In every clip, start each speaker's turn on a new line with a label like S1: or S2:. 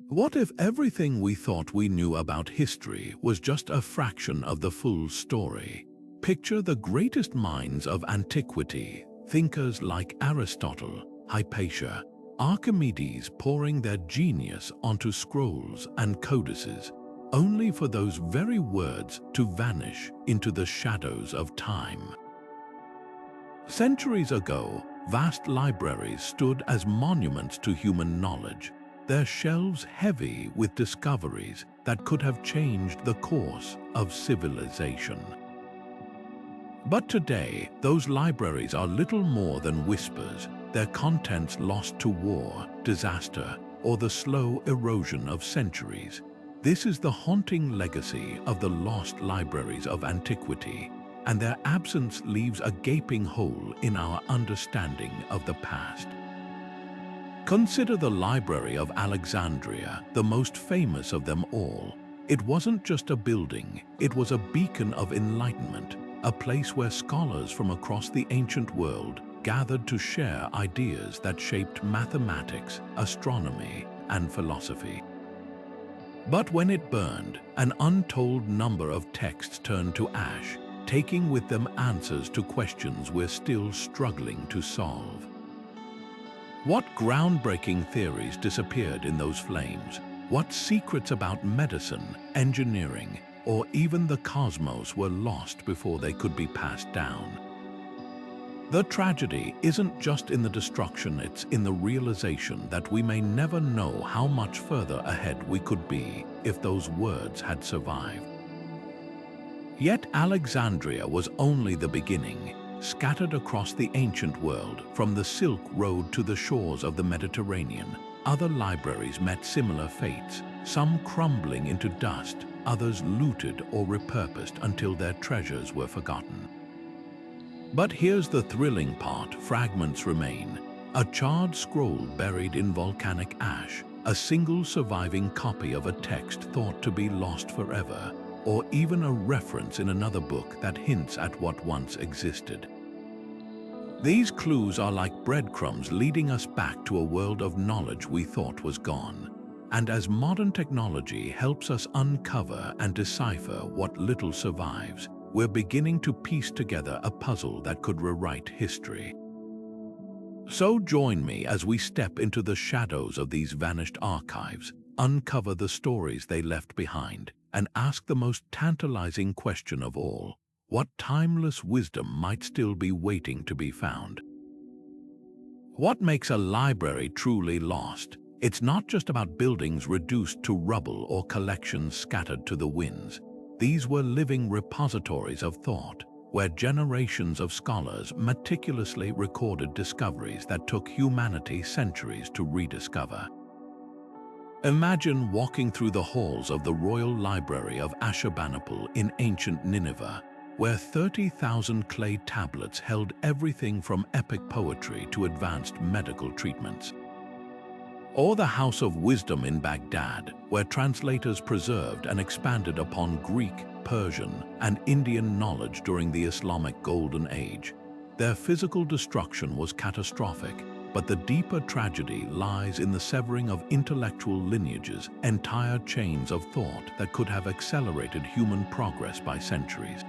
S1: What if everything we thought we knew about history was just a fraction of the full story? Picture the greatest minds of antiquity, thinkers like Aristotle, Hypatia, Archimedes pouring their genius onto scrolls and codices, only for those very words to vanish into the shadows of time. Centuries ago, vast libraries stood as monuments to human knowledge, their shelves heavy with discoveries that could have changed the course of civilization. But today, those libraries are little more than whispers, their contents lost to war, disaster, or the slow erosion of centuries. This is the haunting legacy of the lost libraries of antiquity, and their absence leaves a gaping hole in our understanding of the past. Consider the Library of Alexandria, the most famous of them all. It wasn't just a building, it was a beacon of enlightenment, a place where scholars from across the ancient world gathered to share ideas that shaped mathematics, astronomy, and philosophy. But when it burned, an untold number of texts turned to ash, taking with them answers to questions we're still struggling to solve. What groundbreaking theories disappeared in those flames? What secrets about medicine, engineering, or even the cosmos were lost before they could be passed down? The tragedy isn't just in the destruction, it's in the realization that we may never know how much further ahead we could be if those words had survived. Yet Alexandria was only the beginning. Scattered across the ancient world, from the Silk Road to the shores of the Mediterranean, other libraries met similar fates, some crumbling into dust, others looted or repurposed until their treasures were forgotten. But here's the thrilling part: fragments remain. A charred scroll buried in volcanic ash, a single surviving copy of a text thought to be lost forever, or even a reference in another book that hints at what once existed. These clues are like breadcrumbs leading us back to a world of knowledge we thought was gone. And as modern technology helps us uncover and decipher what little survives, we're beginning to piece together a puzzle that could rewrite history. So join me as we step into the shadows of these vanished archives, uncover the stories they left behind, and ask the most tantalizing question of all: what timeless wisdom might still be waiting to be found? What makes a library truly lost? It's not just about buildings reduced to rubble or collections scattered to the winds. These were living repositories of thought, where generations of scholars meticulously recorded discoveries that took humanity centuries to rediscover. Imagine walking through the halls of the Royal Library of Ashurbanipal in ancient Nineveh, where 30,000 clay tablets held everything from epic poetry to advanced medical treatments. Or the House of Wisdom in Baghdad, where translators preserved and expanded upon Greek, Persian, and Indian knowledge during the Islamic Golden Age. Their physical destruction was catastrophic, but the deeper tragedy lies in the severing of intellectual lineages, entire chains of thought that could have accelerated human progress by centuries.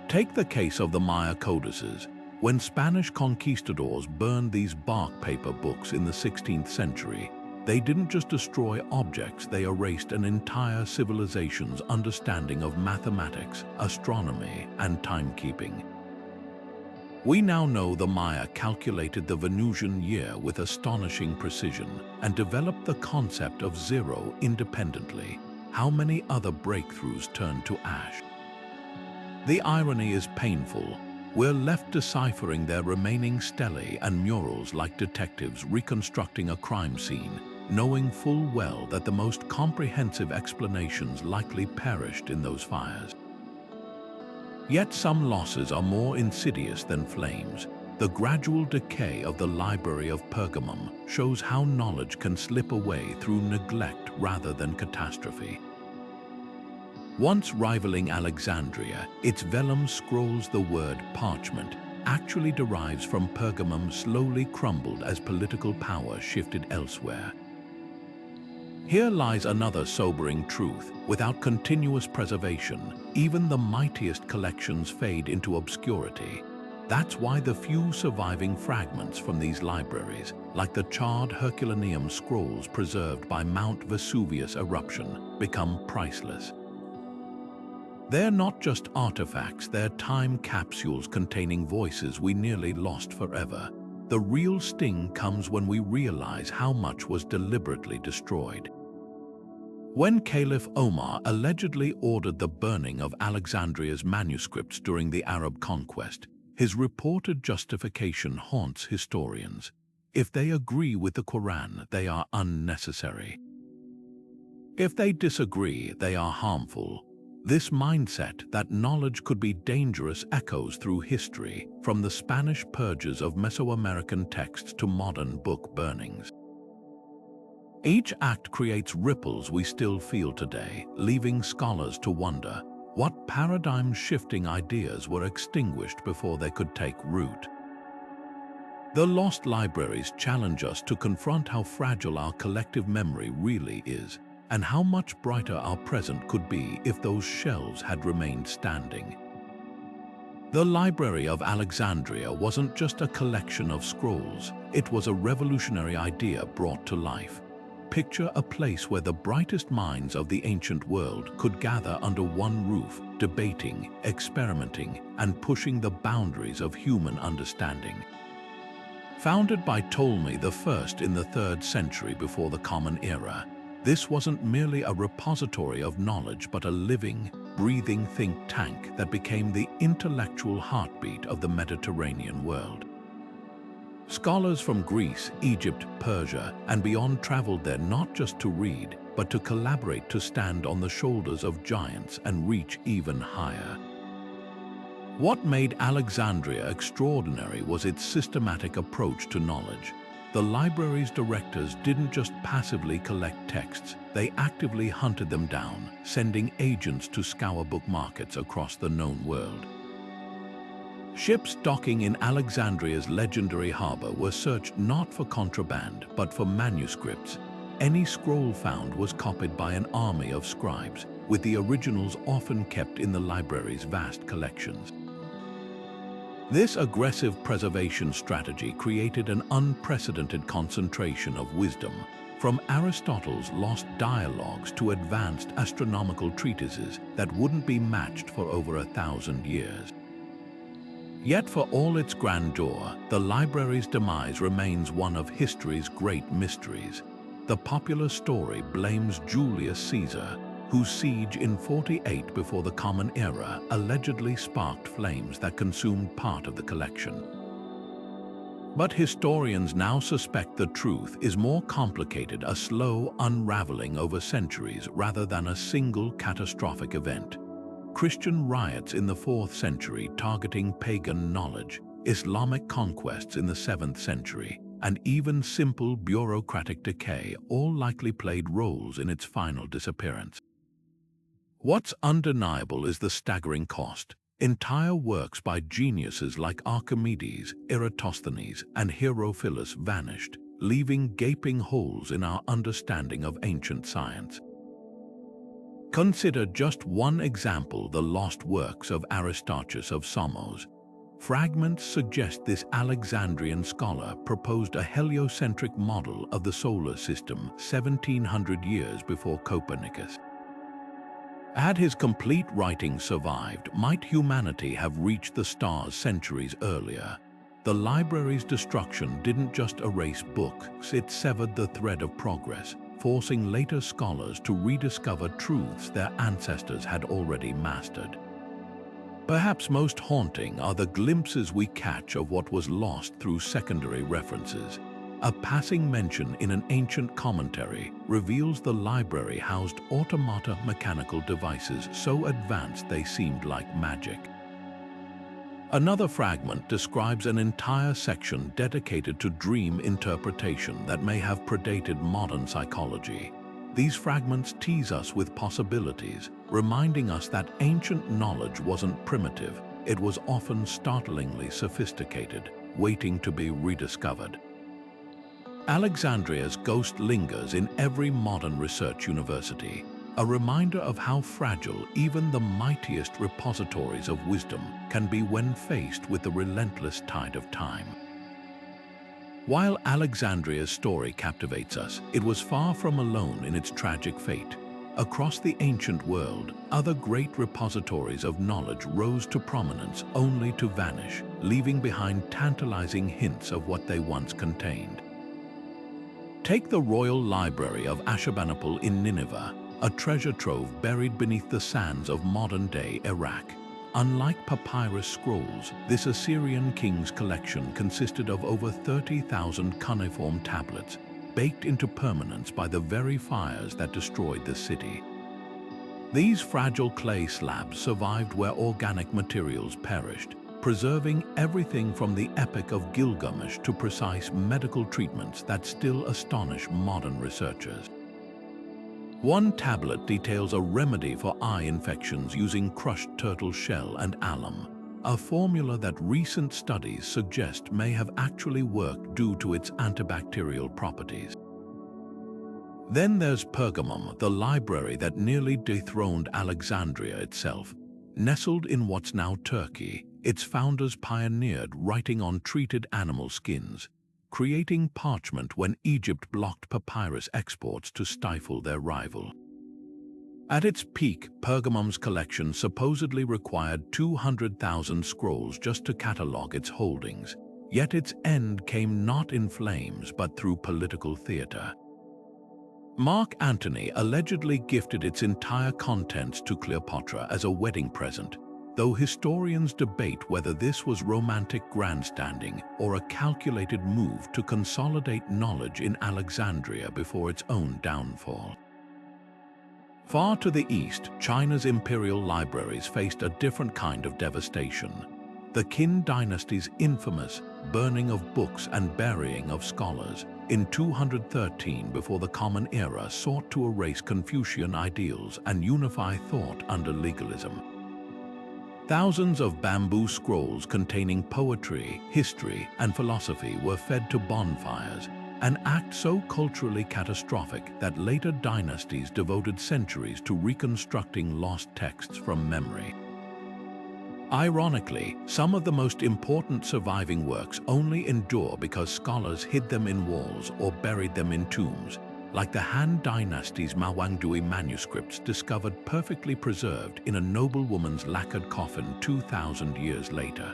S1: Take the case of the Maya Codices. When Spanish conquistadors burned these bark paper books in the 16th century, they didn't just destroy objects, they erased an entire civilization's understanding of mathematics, astronomy, and timekeeping. We now know the Maya calculated the Venusian year with astonishing precision and developed the concept of zero independently. How many other breakthroughs turned to ash? The irony is painful. We're left deciphering their remaining stelae and murals like detectives reconstructing a crime scene, knowing full well that the most comprehensive explanations likely perished in those fires. Yet some losses are more insidious than flames. The gradual decay of the Library of Pergamum shows how knowledge can slip away through neglect rather than catastrophe. Once rivaling Alexandria, its vellum scrolls, the word parchment actually derives from Pergamum, slowly crumbled as political power shifted elsewhere. Here lies another sobering truth. Without continuous preservation, even the mightiest collections fade into obscurity. That's why the few surviving fragments from these libraries, like the charred Herculaneum scrolls preserved by Mount Vesuvius eruption, become priceless. They're not just artifacts, they're time capsules containing voices we nearly lost forever. The real sting comes when we realize how much was deliberately destroyed. When Caliph Omar allegedly ordered the burning of Alexandria's manuscripts during the Arab conquest, his reported justification haunts historians. If they agree with the Quran, they are unnecessary. If they disagree, they are harmful. This mindset that knowledge could be dangerous echoes through history, from the Spanish purges of Mesoamerican texts to modern book burnings. Each act creates ripples we still feel today, leaving scholars to wonder what paradigm-shifting ideas were extinguished before they could take root. The lost libraries challenge us to confront how fragile our collective memory really is, and how much brighter our present could be if those shelves had remained standing. The Library of Alexandria wasn't just a collection of scrolls, it was a revolutionary idea brought to life. Picture a place where the brightest minds of the ancient world could gather under one roof, debating, experimenting, and pushing the boundaries of human understanding. Founded by Ptolemy I in the 3rd century before the Common Era, this wasn't merely a repository of knowledge but a living, breathing think tank that became the intellectual heartbeat of the Mediterranean world. Scholars from Greece, Egypt, Persia, and beyond traveled there not just to read, but to collaborate, to stand on the shoulders of giants and reach even higher. What made Alexandria extraordinary was its systematic approach to knowledge. The library's directors didn't just passively collect texts, they actively hunted them down, sending agents to scour book markets across the known world. Ships docking in Alexandria's legendary harbor were searched not for contraband, but for manuscripts. Any scroll found was copied by an army of scribes, with the originals often kept in the library's vast collections. This aggressive preservation strategy created an unprecedented concentration of wisdom, from Aristotle's lost dialogues to advanced astronomical treatises that wouldn't be matched for over 1,000 years. Yet for all its grandeur, the library's demise remains one of history's great mysteries. The popular story blames Julius Caesar, whose siege in 48 before the Common Era allegedly sparked flames that consumed part of the collection. But historians now suspect the truth is more complicated, a slow unraveling over centuries rather than a single catastrophic event. Christian riots in the 4th century targeting pagan knowledge, Islamic conquests in the 7th century, and even simple bureaucratic decay all likely played roles in its final disappearance. What's undeniable is the staggering cost. Entire works by geniuses like Archimedes, Eratosthenes, and Herophilus vanished, leaving gaping holes in our understanding of ancient science. Consider just one example: the lost works of Aristarchus of Samos. Fragments suggest this Alexandrian scholar proposed a heliocentric model of the solar system 1700 years before Copernicus. Had his complete writings survived, might humanity have reached the stars centuries earlier? The library's destruction didn't just erase books, it severed the thread of progress, forcing later scholars to rediscover truths their ancestors had already mastered. Perhaps most haunting are the glimpses we catch of what was lost through secondary references. A passing mention in an ancient commentary reveals the library housed automata, mechanical devices so advanced they seemed like magic. Another fragment describes an entire section dedicated to dream interpretation that may have predated modern psychology. These fragments tease us with possibilities, reminding us that ancient knowledge wasn't primitive, it was often startlingly sophisticated, waiting to be rediscovered. Alexandria's ghost lingers in every modern research university, a reminder of how fragile even the mightiest repositories of wisdom can be when faced with the relentless tide of time. While Alexandria's story captivates us, it was far from alone in its tragic fate. Across the ancient world, other great repositories of knowledge rose to prominence only to vanish, leaving behind tantalizing hints of what they once contained. Take the Royal Library of Ashurbanipal in Nineveh, a treasure trove buried beneath the sands of modern-day Iraq. Unlike papyrus scrolls, this Assyrian king's collection consisted of over 30,000 cuneiform tablets, baked into permanence by the very fires that destroyed the city. These fragile clay slabs survived where organic materials perished, preserving everything from the Epic of Gilgamesh to precise medical treatments that still astonish modern researchers. One tablet details a remedy for eye infections using crushed turtle shell and alum, a formula that recent studies suggest may have actually worked due to its antibacterial properties. Then there's Pergamum, the library that nearly dethroned Alexandria itself. Nestled in what's now Turkey, its founders pioneered writing on treated animal skins, creating parchment when Egypt blocked papyrus exports to stifle their rival. At its peak, Pergamum's collection supposedly required 200,000 scrolls just to catalogue its holdings, yet its end came not in flames but through political theatre. Mark Antony allegedly gifted its entire contents to Cleopatra as a wedding present, though historians debate whether this was romantic grandstanding or a calculated move to consolidate knowledge in Alexandria before its own downfall. Far to the east, China's imperial libraries faced a different kind of devastation. The Qin dynasty's infamous burning of books and burying of scholars in 213 before the Common Era sought to erase Confucian ideals and unify thought under legalism. Thousands of bamboo scrolls containing poetry, history, and philosophy were fed to bonfires, an act so culturally catastrophic that later dynasties devoted centuries to reconstructing lost texts from memory. Ironically, some of the most important surviving works only endure because scholars hid them in walls or buried them in tombs, like the Han Dynasty's Mawangdui manuscripts discovered perfectly preserved in a noblewoman's lacquered coffin 2,000 years later.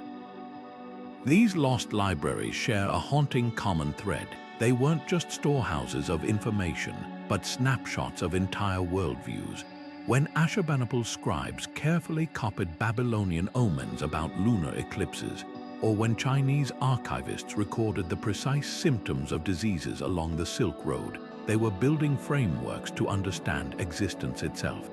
S1: These lost libraries share a haunting common thread. They weren't just storehouses of information, but snapshots of entire worldviews. When Ashurbanipal's scribes carefully copied Babylonian omens about lunar eclipses, or when Chinese archivists recorded the precise symptoms of diseases along the Silk Road, they were building frameworks to understand existence itself.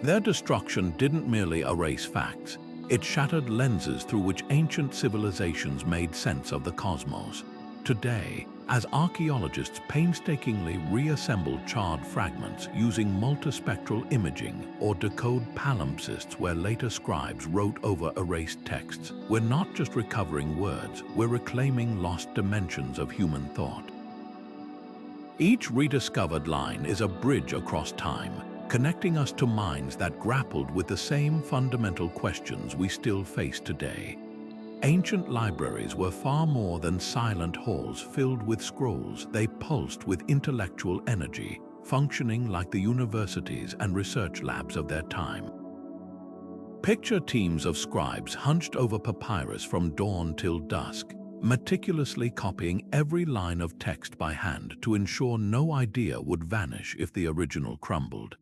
S1: Their destruction didn't merely erase facts, it shattered lenses through which ancient civilizations made sense of the cosmos. Today, as archaeologists painstakingly reassemble charred fragments using multispectral imaging or decode palimpsests where later scribes wrote over erased texts, we're not just recovering words, we're reclaiming lost dimensions of human thought. Each rediscovered line is a bridge across time, connecting us to minds that grappled with the same fundamental questions we still face today. Ancient libraries were far more than silent halls filled with scrolls. They pulsed with intellectual energy, functioning like the universities and research labs of their time. Picture teams of scribes hunched over papyrus from dawn till dusk, meticulously copying every line of text by hand to ensure no idea would vanish if the original crumbled.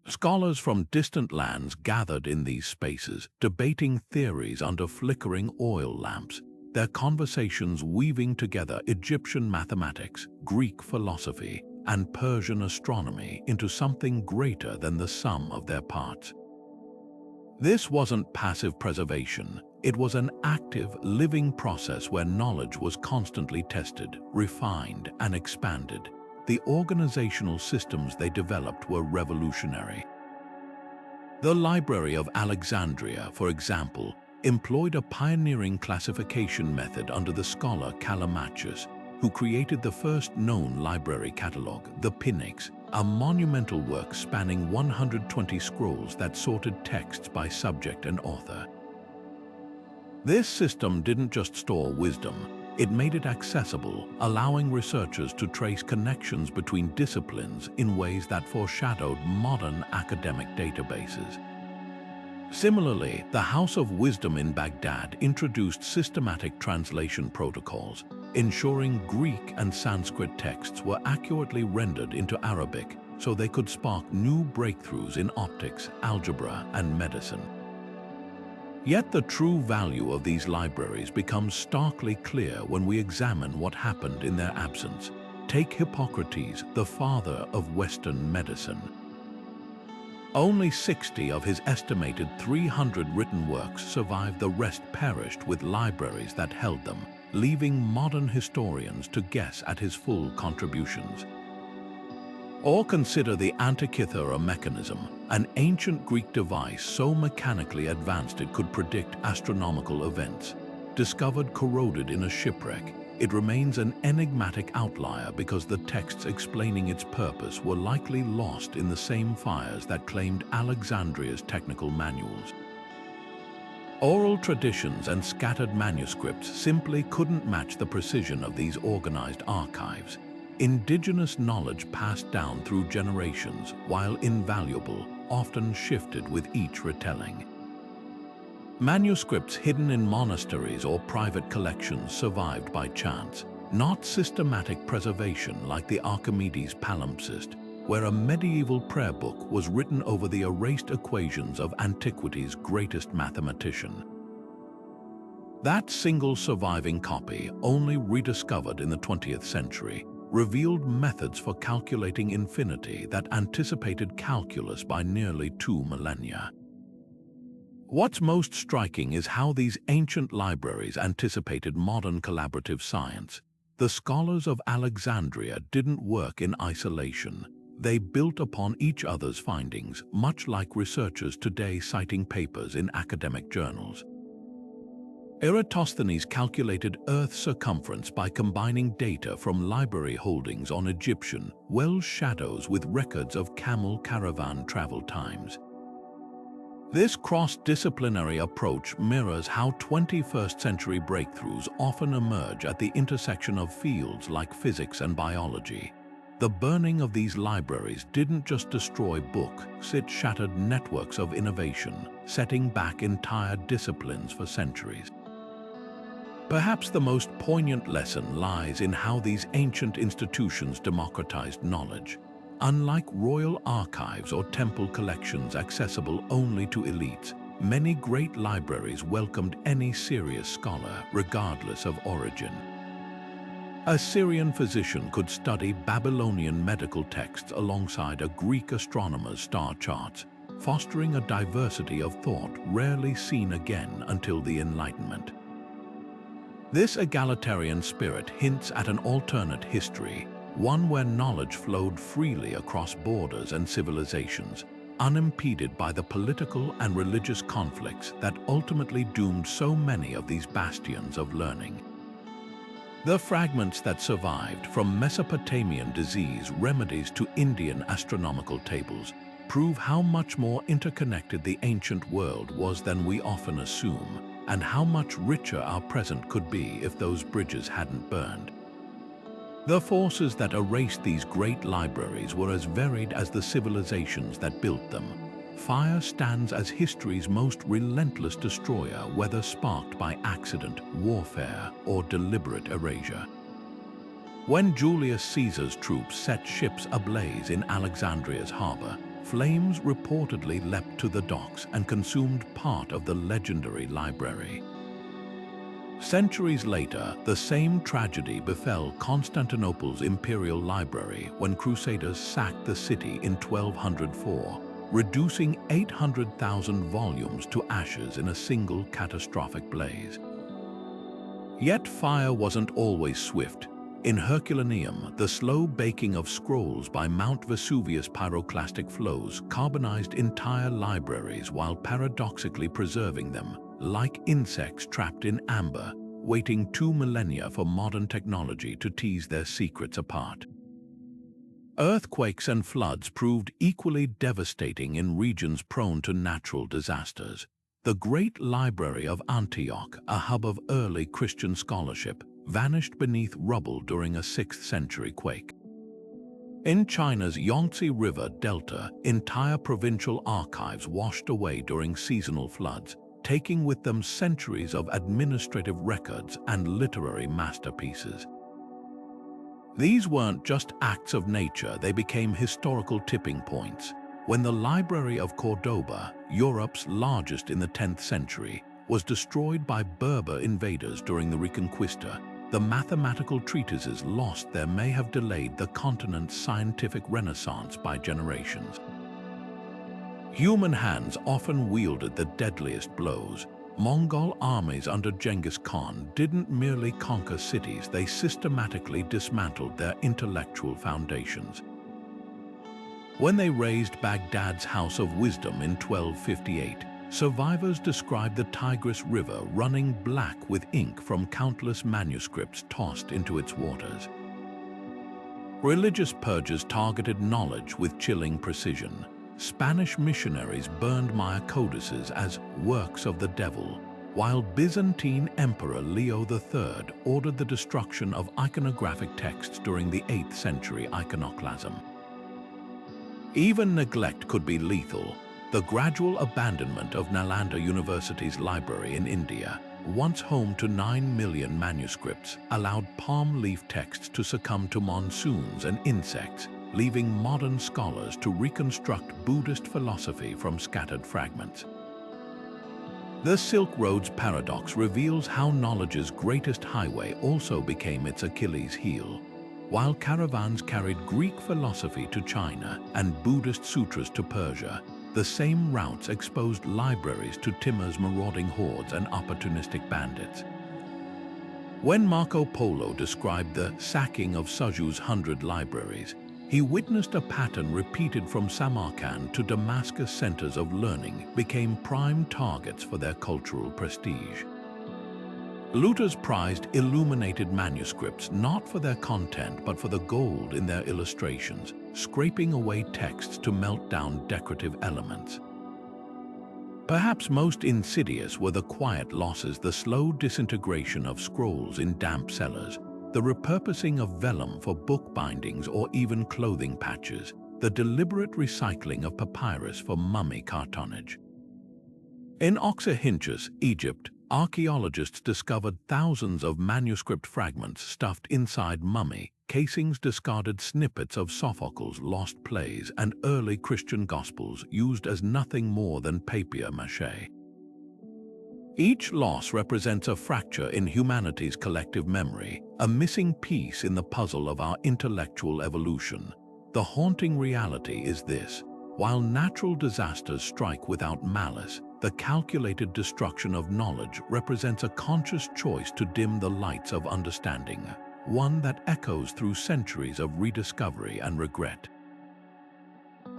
S1: Scholars from distant lands gathered in these spaces, debating theories under flickering oil lamps, their conversations weaving together Egyptian mathematics, Greek philosophy, and Persian astronomy into something greater than the sum of their parts. This wasn't passive preservation. It was an active, living process where knowledge was constantly tested, refined, and expanded. The organizational systems they developed were revolutionary. The Library of Alexandria, for example, employed a pioneering classification method under the scholar Callimachus, who created the first known library catalogue, the Pnyx, a monumental work spanning 120 scrolls that sorted texts by subject and author. This system didn't just store wisdom, it made it accessible, allowing researchers to trace connections between disciplines in ways that foreshadowed modern academic databases. Similarly, the House of Wisdom in Baghdad introduced systematic translation protocols, ensuring Greek and Sanskrit texts were accurately rendered into Arabic so they could spark new breakthroughs in optics, algebra, and medicine. Yet the true value of these libraries becomes starkly clear when we examine what happened in their absence. Take Hippocrates, the father of Western medicine. Only 60 of his estimated 300 written works survived, the rest perished with libraries that held them, leaving modern historians to guess at his full contributions. Or consider the Antikythera mechanism, an ancient Greek device so mechanically advanced it could predict astronomical events. Discovered corroded in a shipwreck, it remains an enigmatic outlier because the texts explaining its purpose were likely lost in the same fires that claimed Alexandria's technical manuals. Oral traditions and scattered manuscripts simply couldn't match the precision of these organized archives. Indigenous knowledge passed down through generations, while invaluable, often shifted with each retelling. Manuscripts hidden in monasteries or private collections survived by chance, not systematic preservation like the Archimedes palimpsest, where a medieval prayer book was written over the erased equations of Antiquity's greatest mathematician. That single surviving copy, only rediscovered in the 20th century, revealed methods for calculating infinity that anticipated calculus by nearly 2 millennia. What's most striking is how these ancient libraries anticipated modern collaborative science. The scholars of Alexandria didn't work in isolation. They built upon each other's findings, much like researchers today citing papers in academic journals. Eratosthenes calculated Earth's circumference by combining data from library holdings on Egyptian Welsh shadows with records of camel caravan travel times. This cross-disciplinary approach mirrors how 21st century breakthroughs often emerge at the intersection of fields like physics and biology. The burning of these libraries didn't just destroy books, it shattered networks of innovation, setting back entire disciplines for centuries. Perhaps the most poignant lesson lies in how these ancient institutions democratized knowledge. Unlike royal archives or temple collections accessible only to elites, many great libraries welcomed any serious scholar, regardless of origin. A Syrian physician could study Babylonian medical texts alongside a Greek astronomer's star charts, fostering a diversity of thought rarely seen again until the Enlightenment. This egalitarian spirit hints at an alternate history, one where knowledge flowed freely across borders and civilizations, unimpeded by the political and religious conflicts that ultimately doomed so many of these bastions of learning. The fragments that survived, from Mesopotamian disease remedies to Indian astronomical tables, prove how much more interconnected the ancient world was than we often assume, and how much richer our present could be if those bridges hadn't burned. The forces that erased these great libraries were as varied as the civilizations that built them. Fire stands as history's most relentless destroyer, whether sparked by accident, warfare, or deliberate erasure. When Julius Caesar's troops set ships ablaze in Alexandria's harbor, flames reportedly leapt to the docks and consumed part of the legendary library. Centuries later, the same tragedy befell Constantinople's imperial library when Crusaders sacked the city in 1204, reducing 800,000 volumes to ashes in a single catastrophic blaze. Yet fire wasn't always swift. In Herculaneum, the slow baking of scrolls by Mount Vesuvius' pyroclastic flows carbonized entire libraries while paradoxically preserving them, like insects trapped in amber. waiting 2 millennia for modern technology to tease their secrets apart. Earthquakes and floods proved equally devastating in regions prone to natural disasters. The Great Library of Antioch, a hub of early Christian scholarship, vanished beneath rubble during a 6th century quake. In China's Yangtze River Delta, entire provincial archives washed away during seasonal floods, taking with them centuries of administrative records and literary masterpieces. These weren't just acts of nature, they became historical tipping points. When the Library of Cordoba, Europe's largest in the 10th century, was destroyed by Berber invaders during the Reconquista, the mathematical treatises lost there may have delayed the continent's scientific renaissance by generations. Human hands often wielded the deadliest blows. Mongol armies under Genghis Khan didn't merely conquer cities, they systematically dismantled their intellectual foundations. When they razed Baghdad's House of Wisdom in 1258, survivors described the Tigris River running black with ink from countless manuscripts tossed into its waters. Religious purges targeted knowledge with chilling precision. Spanish missionaries burned Maya codices as works of the devil, while Byzantine Emperor Leo III ordered the destruction of iconographic texts during the 8th century iconoclasm. Even neglect could be lethal. The gradual abandonment of Nalanda University's library in India, once home to 9 million manuscripts, allowed palm leaf texts to succumb to monsoons and insects, leaving modern scholars to reconstruct Buddhist philosophy from scattered fragments. The Silk Road's paradox reveals how knowledge's greatest highway also became its Achilles heel. While caravans carried Greek philosophy to China and Buddhist sutras to Persia, the same routes exposed libraries to Timur's marauding hordes and opportunistic bandits. When Marco Polo described the sacking of Suju's 100 libraries, he witnessed a pattern repeated from Samarkand to Damascus. Centers of learning became prime targets for their cultural prestige. Looters prized illuminated manuscripts not for their content but for the gold in their illustrations, scraping away texts to melt down decorative elements. Perhaps most insidious were the quiet losses, the slow disintegration of scrolls in damp cellars, the repurposing of vellum for book bindings or even clothing patches, the deliberate recycling of papyrus for mummy cartonnage. In Oxyrhynchus, Egypt, archaeologists discovered thousands of manuscript fragments stuffed inside mummy casings, discarded snippets of Sophocles' lost plays, and early Christian gospels used as nothing more than papier-mâché. Each loss represents a fracture in humanity's collective memory, a missing piece in the puzzle of our intellectual evolution. The haunting reality is this: while natural disasters strike without malice, the calculated destruction of knowledge represents a conscious choice to dim the lights of understanding, one that echoes through centuries of rediscovery and regret.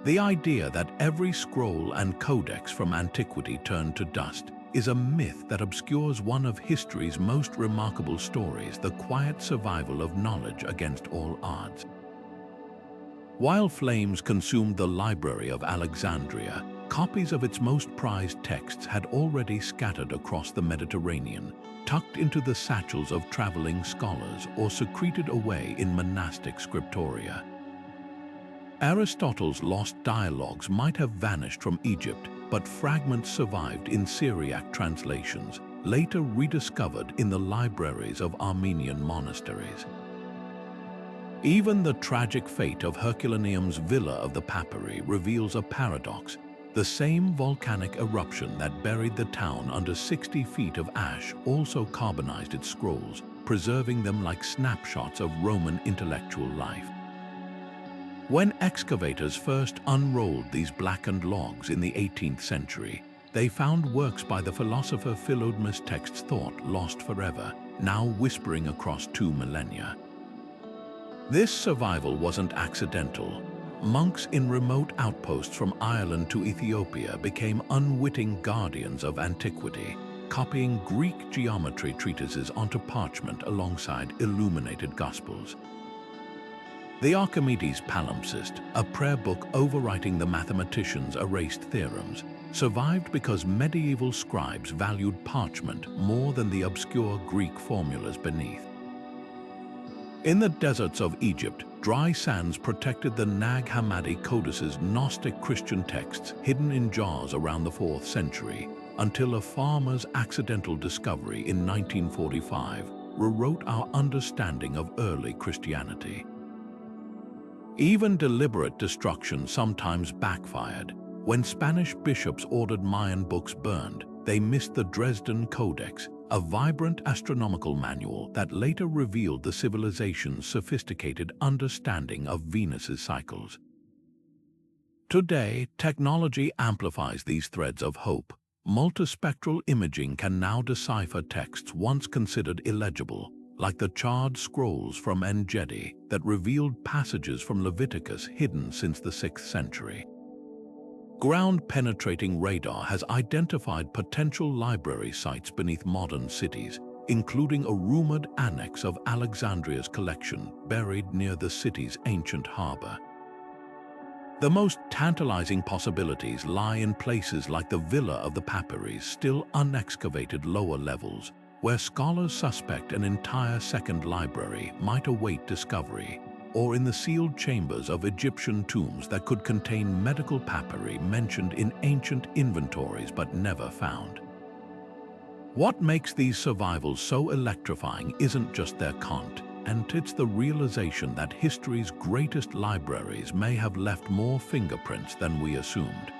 S1: The idea that every scroll and codex from antiquity turned to dust is a myth that obscures one of history's most remarkable stories, the quiet survival of knowledge against all odds. While flames consumed the Library of Alexandria, copies of its most prized texts had already scattered across the Mediterranean, tucked into the satchels of traveling scholars or secreted away in monastic scriptoria. Aristotle's lost dialogues might have vanished from Egypt, but fragments survived in Syriac translations, later rediscovered in the libraries of Armenian monasteries. Even the tragic fate of Herculaneum's Villa of the Papyri reveals a paradox. The same volcanic eruption that buried the town under 60 feet of ash also carbonized its scrolls, preserving them like snapshots of Roman intellectual life. When excavators first unrolled these blackened logs in the 18th century, they found works by the philosopher Philodemus texts thought lost forever, now whispering across 2 millennia. This survival wasn't accidental. Monks in remote outposts from Ireland to Ethiopia became unwitting guardians of antiquity. copying Greek geometry treatises onto parchment alongside illuminated Gospels. The Archimedes Palimpsest, a prayer book overwriting the mathematicians' erased theorems, survived because medieval scribes valued parchment more than the obscure Greek formulas beneath. In the deserts of Egypt, dry sands protected the Nag Hammadi Codices' Gnostic Christian texts hidden in jars around the 4th century, until a farmer's accidental discovery in 1945 rewrote our understanding of early Christianity. Even deliberate destruction sometimes backfired. When Spanish bishops ordered Mayan books burned, they missed the Dresden Codex, a vibrant astronomical manual that later revealed the civilization's sophisticated understanding of Venus's cycles. Today, technology amplifies these threads of hope. Multispectral imaging can now decipher texts once considered illegible, like the charred scrolls from En-Gedi that revealed passages from Leviticus hidden since the 6th century. Ground-penetrating radar has identified potential library sites beneath modern cities, including a rumored annex of Alexandria's collection buried near the city's ancient harbor. The most tantalizing possibilities lie in places like the Villa of the Papyries, still unexcavated lower levels, where scholars suspect an entire second library might await discovery, or in the sealed chambers of Egyptian tombs that could contain medical papyri mentioned in ancient inventories but never found. What makes these survivals so electrifying isn't just their content, and it's the realization that history's greatest libraries may have left more fingerprints than we assumed.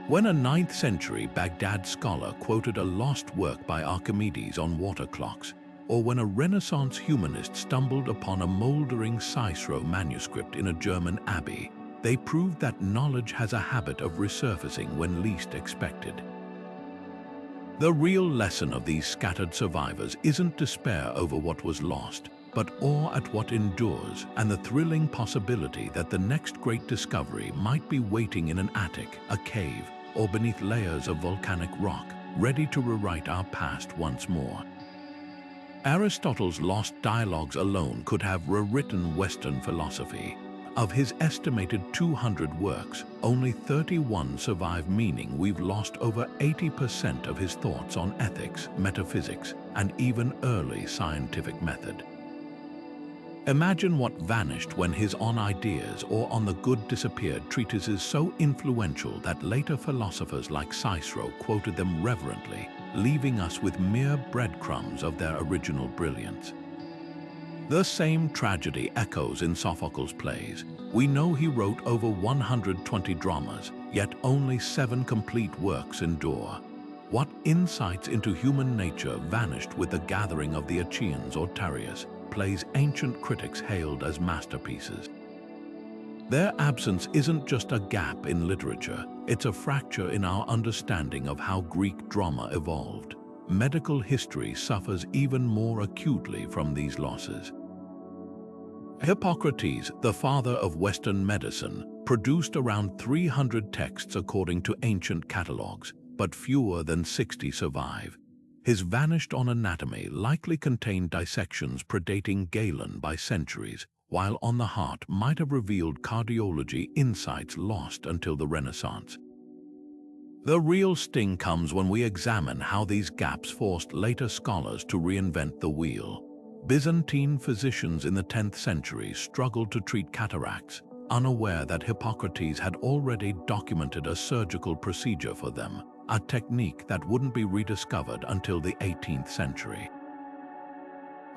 S1: When a 9th century Baghdad scholar quoted a lost work by Archimedes on water clocks, or when a Renaissance humanist stumbled upon a moldering Cicero manuscript in a German abbey, they proved that knowledge has a habit of resurfacing when least expected. The real lesson of these scattered survivors isn't despair over what was lost, but awe at what endures and the thrilling possibility that the next great discovery might be waiting in an attic, a cave, or beneath layers of volcanic rock, ready to rewrite our past once more. Aristotle's lost dialogues alone could have rewritten Western philosophy. Of his estimated 200 works, only 31 survive, meaning we've lost over 80% of his thoughts on ethics, metaphysics, and even early scientific method. Imagine what vanished when his On Ideas or On the Good disappeared, treatises so influential that later philosophers like Cicero quoted them reverently, leaving us with mere breadcrumbs of their original brilliance. The same tragedy echoes in Sophocles' plays. We know he wrote over 120 dramas, yet only 7 complete works endure. What insights into human nature vanished with the gathering of the Aegeans or Tarius, plays ancient critics hailed as masterpieces? Their absence isn't just a gap in literature, it's a fracture in our understanding of how Greek drama evolved. Medical history suffers even more acutely from these losses. Hippocrates, the father of Western medicine, produced around 300 texts according to ancient catalogues, but fewer than 60 survive. His vanished On Anatomy likely contained dissections predating Galen by centuries, while On the Heart might have revealed cardiology insights lost until the Renaissance. The real sting comes when we examine how these gaps forced later scholars to reinvent the wheel. Byzantine physicians in the 10th century struggled to treat cataracts, unaware that Hippocrates had already documented a surgical procedure for them, a technique that wouldn't be rediscovered until the 18th century.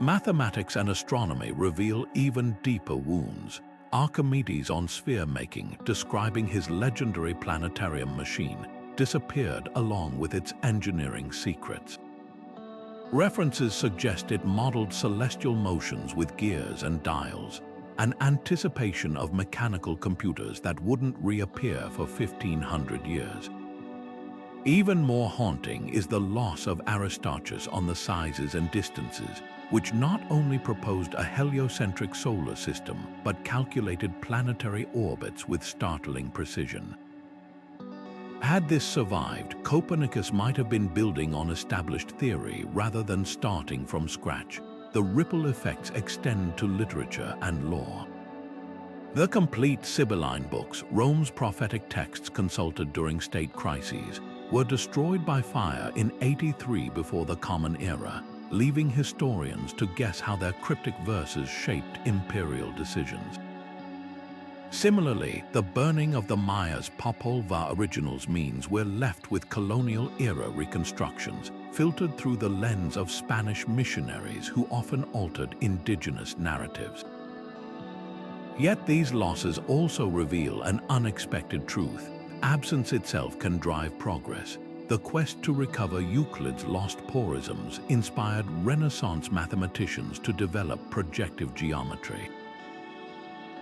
S1: Mathematics and astronomy reveal even deeper wounds. Archimedes on sphere making, describing his legendary planetarium machine, disappeared along with its engineering secrets. References suggest it modeled celestial motions with gears and dials, an anticipation of mechanical computers that wouldn't reappear for 1500 years. Even more haunting is the loss of Aristarchus on the sizes and distances, which not only proposed a heliocentric solar system, but calculated planetary orbits with startling precision. Had this survived, Copernicus might have been building on established theory rather than starting from scratch. The ripple effects extend to literature and law. The complete Sibylline books, Rome's prophetic texts consulted during state crises, were destroyed by fire in 83 before the Common Era, leaving historians to guess how their cryptic verses shaped imperial decisions. Similarly, the burning of the Maya's Popol Vuh originals means we're left with colonial-era reconstructions, filtered through the lens of Spanish missionaries who often altered indigenous narratives. Yet these losses also reveal an unexpected truth. Absence itself can drive progress. The quest to recover Euclid's lost porisms inspired Renaissance mathematicians to develop projective geometry.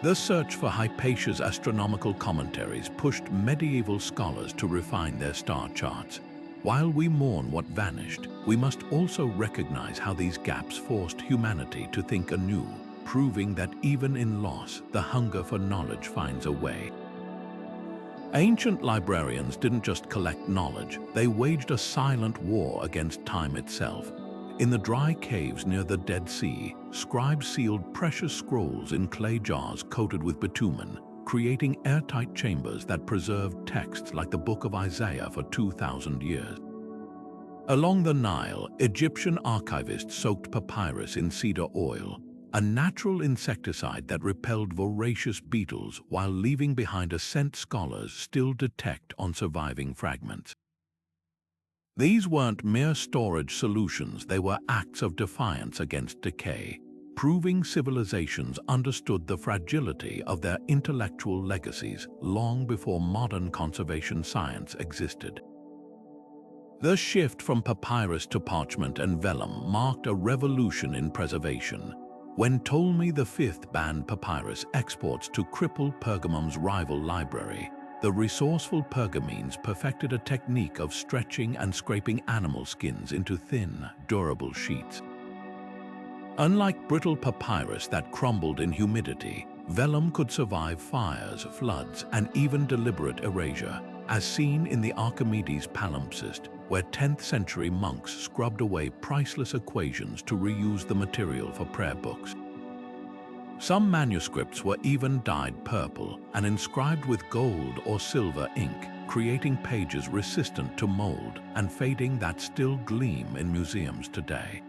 S1: The search for Hypatia's astronomical commentaries pushed medieval scholars to refine their star charts. While we mourn what vanished, we must also recognize how these gaps forced humanity to think anew, proving that even in loss, the hunger for knowledge finds a way. Ancient librarians didn't just collect knowledge, they waged a silent war against time itself. In the dry caves near the Dead Sea, scribes sealed precious scrolls in clay jars coated with bitumen, creating airtight chambers that preserved texts like the Book of Isaiah for 2,000 years. Along the Nile, Egyptian archivists soaked papyrus in cedar oil, a natural insecticide that repelled voracious beetles while leaving behind a scent scholars still detect on surviving fragments. These weren't mere storage solutions, they were acts of defiance against decay, proving civilizations understood the fragility of their intellectual legacies long before modern conservation science existed. The shift from papyrus to parchment and vellum marked a revolution in preservation. When Ptolemy V banned papyrus exports to cripple Pergamum's rival library, the resourceful Pergamines perfected a technique of stretching and scraping animal skins into thin, durable sheets. Unlike brittle papyrus that crumbled in humidity, vellum could survive fires, floods, and even deliberate erasure, as seen in the Archimedes palimpsest, where 10th century monks scrubbed away priceless equations to reuse the material for prayer books. Some manuscripts were even dyed purple and inscribed with gold or silver ink, creating pages resistant to mold and fading that still gleam in museums today.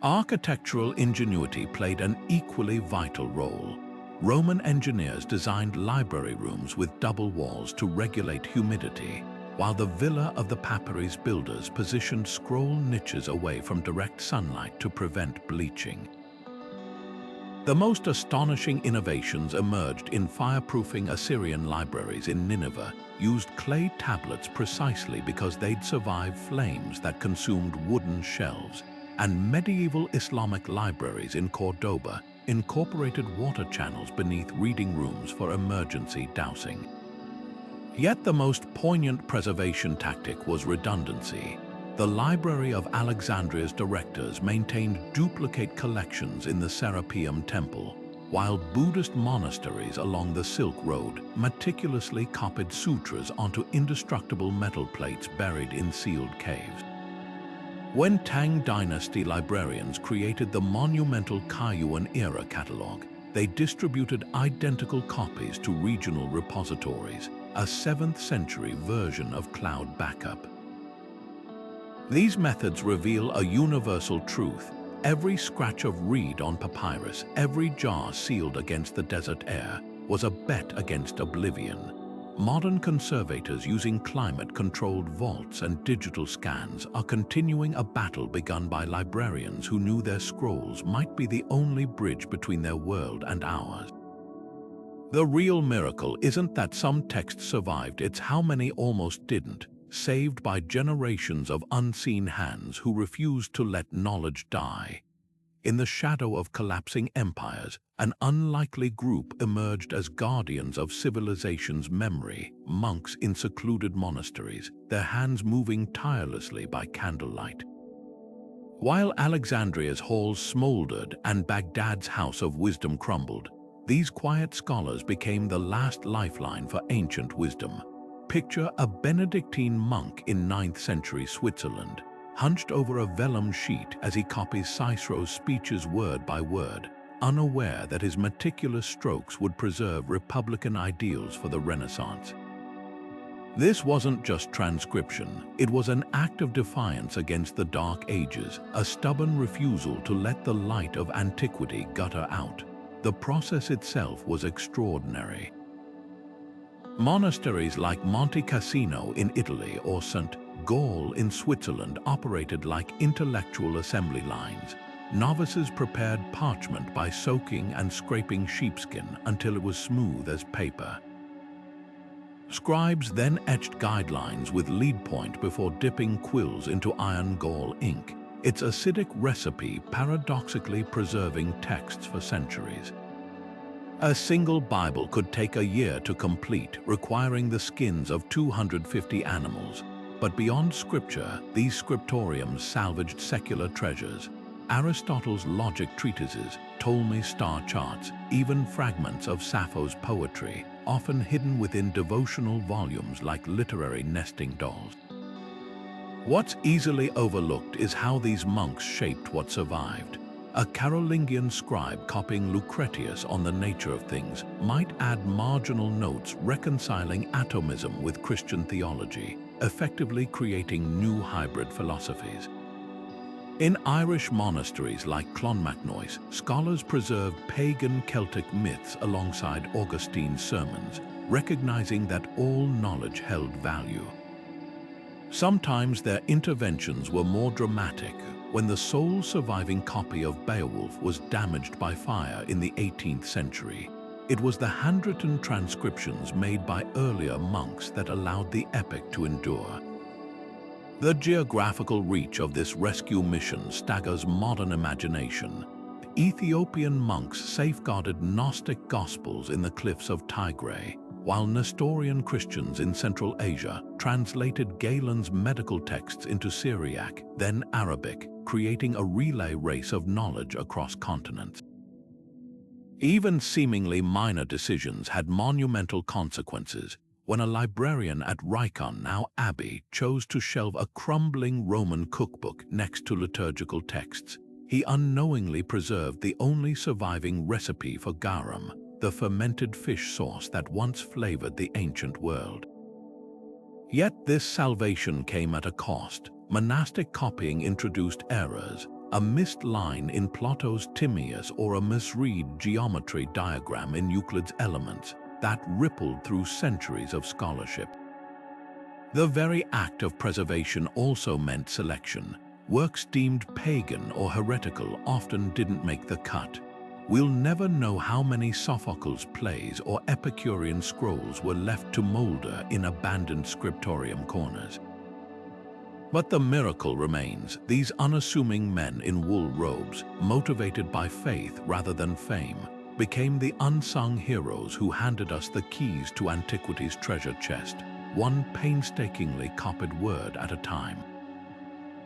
S1: Architectural ingenuity played an equally vital role. Roman engineers designed library rooms with double walls to regulate humidity, while the villa of the papyrus builders positioned scroll niches away from direct sunlight to prevent bleaching. The most astonishing innovations emerged in fireproofing. Assyrian libraries in Nineveh used clay tablets precisely because they'd survived flames that consumed wooden shelves, and medieval Islamic libraries in Cordoba incorporated water channels beneath reading rooms for emergency dowsing. Yet the most poignant preservation tactic was redundancy. The Library of Alexandria's directors maintained duplicate collections in the Serapeum Temple, while Buddhist monasteries along the Silk Road meticulously copied sutras onto indestructible metal plates buried in sealed caves. When Tang Dynasty librarians created the monumental Kayuan-era catalog, they distributed identical copies to regional repositories, a 7th century version of cloud backup. These methods reveal a universal truth. Every scratch of reed on papyrus, every jar sealed against the desert air, was a bet against oblivion. Modern conservators using climate-controlled vaults and digital scans are continuing a battle begun by librarians who knew their scrolls might be the only bridge between their world and ours. The real miracle isn't that some texts survived, it's how many almost didn't, saved by generations of unseen hands who refused to let knowledge die. In the shadow of collapsing empires, an unlikely group emerged as guardians of civilization's memory, monks in secluded monasteries, their hands moving tirelessly by candlelight. While Alexandria's halls smoldered and Baghdad's house of wisdom crumbled, these quiet scholars became the last lifeline for ancient wisdom. Picture a Benedictine monk in 9th century Switzerland, hunched over a vellum sheet as he copies Cicero's speeches word by word, unaware that his meticulous strokes would preserve republican ideals for the Renaissance. This wasn't just transcription, it was an act of defiance against the Dark Ages, a stubborn refusal to let the light of antiquity gutter out. The process itself was extraordinary. Monasteries like Monte Cassino in Italy or St. Gall in Switzerland operated like intellectual assembly lines. Novices prepared parchment by soaking and scraping sheepskin until it was smooth as paper. Scribes then etched guidelines with lead point before dipping quills into iron gall ink, its acidic recipe paradoxically preserving texts for centuries. A single Bible could take a year to complete, requiring the skins of 250 animals. But beyond scripture, these scriptoriums salvaged secular treasures. Aristotle's logic treatises, Ptolemy's star charts, even fragments of Sappho's poetry, often hidden within devotional volumes like literary nesting dolls. What's easily overlooked is how these monks shaped what survived. A Carolingian scribe copying Lucretius on the nature of things might add marginal notes reconciling atomism with Christian theology, effectively creating new hybrid philosophies. In Irish monasteries like Clonmacnoise, scholars preserved pagan Celtic myths alongside Augustine's sermons, recognizing that all knowledge held value. Sometimes their interventions were more dramatic. When the sole surviving copy of Beowulf was damaged by fire in the 18th century, it was the handwritten transcriptions made by earlier monks that allowed the epic to endure. The geographical reach of this rescue mission staggers modern imagination. Ethiopian monks safeguarded Gnostic gospels in the cliffs of Tigray, while Nestorian Christians in Central Asia translated Galen's medical texts into Syriac, then Arabic, creating a relay race of knowledge across continents. Even seemingly minor decisions had monumental consequences. When a librarian at Rykon, now Abbey, chose to shelve a crumbling Roman cookbook next to liturgical texts, he unknowingly preserved the only surviving recipe for garum, the fermented fish sauce that once flavored the ancient world. Yet this salvation came at a cost. Monastic copying introduced errors, a missed line in Plato's Timaeus or a misread geometry diagram in Euclid's Elements, that rippled through centuries of scholarship. The very act of preservation also meant selection. Works deemed pagan or heretical often didn't make the cut. We'll never know how many Sophocles' plays or Epicurean scrolls were left to molder in abandoned scriptorium corners. But the miracle remains. These unassuming men in wool robes, motivated by faith rather than fame, became the unsung heroes who handed us the keys to antiquity's treasure chest, one painstakingly copied word at a time.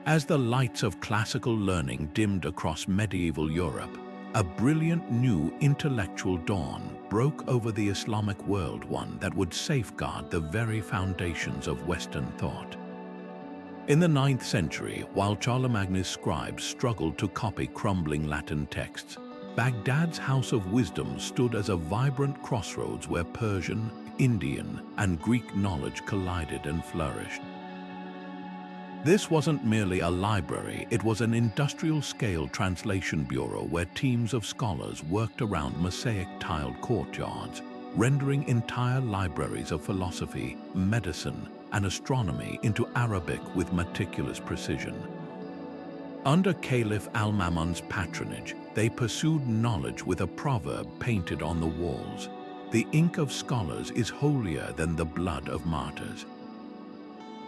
S1: As the lights of classical learning dimmed across medieval Europe, a brilliant new intellectual dawn broke over the Islamic world, one that would safeguard the very foundations of Western thought. In the 9th century, while Charlemagne's scribes struggled to copy crumbling Latin texts, Baghdad's House of Wisdom stood as a vibrant crossroads where Persian, Indian, and Greek knowledge collided and flourished. This wasn't merely a library, it was an industrial-scale translation bureau where teams of scholars worked around mosaic-tiled courtyards, rendering entire libraries of philosophy, medicine, and astronomy into Arabic with meticulous precision. Under Caliph Al-Mamun's patronage, they pursued knowledge with a proverb painted on the walls: "The ink of scholars is holier than the blood of martyrs."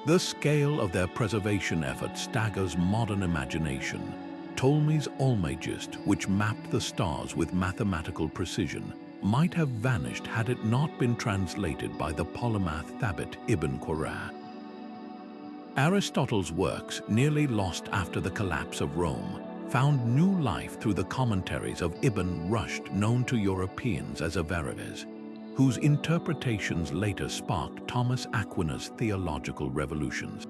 S1: The scale of their preservation effort staggers modern imagination. Ptolemy's Almagest, which mapped the stars with mathematical precision, might have vanished had it not been translated by the polymath Thabit ibn Qurra. Aristotle's works, nearly lost after the collapse of Rome, found new life through the commentaries of Ibn Rushd, known to Europeans as Averroes, whose interpretations later sparked Thomas Aquinas' theological revolutions.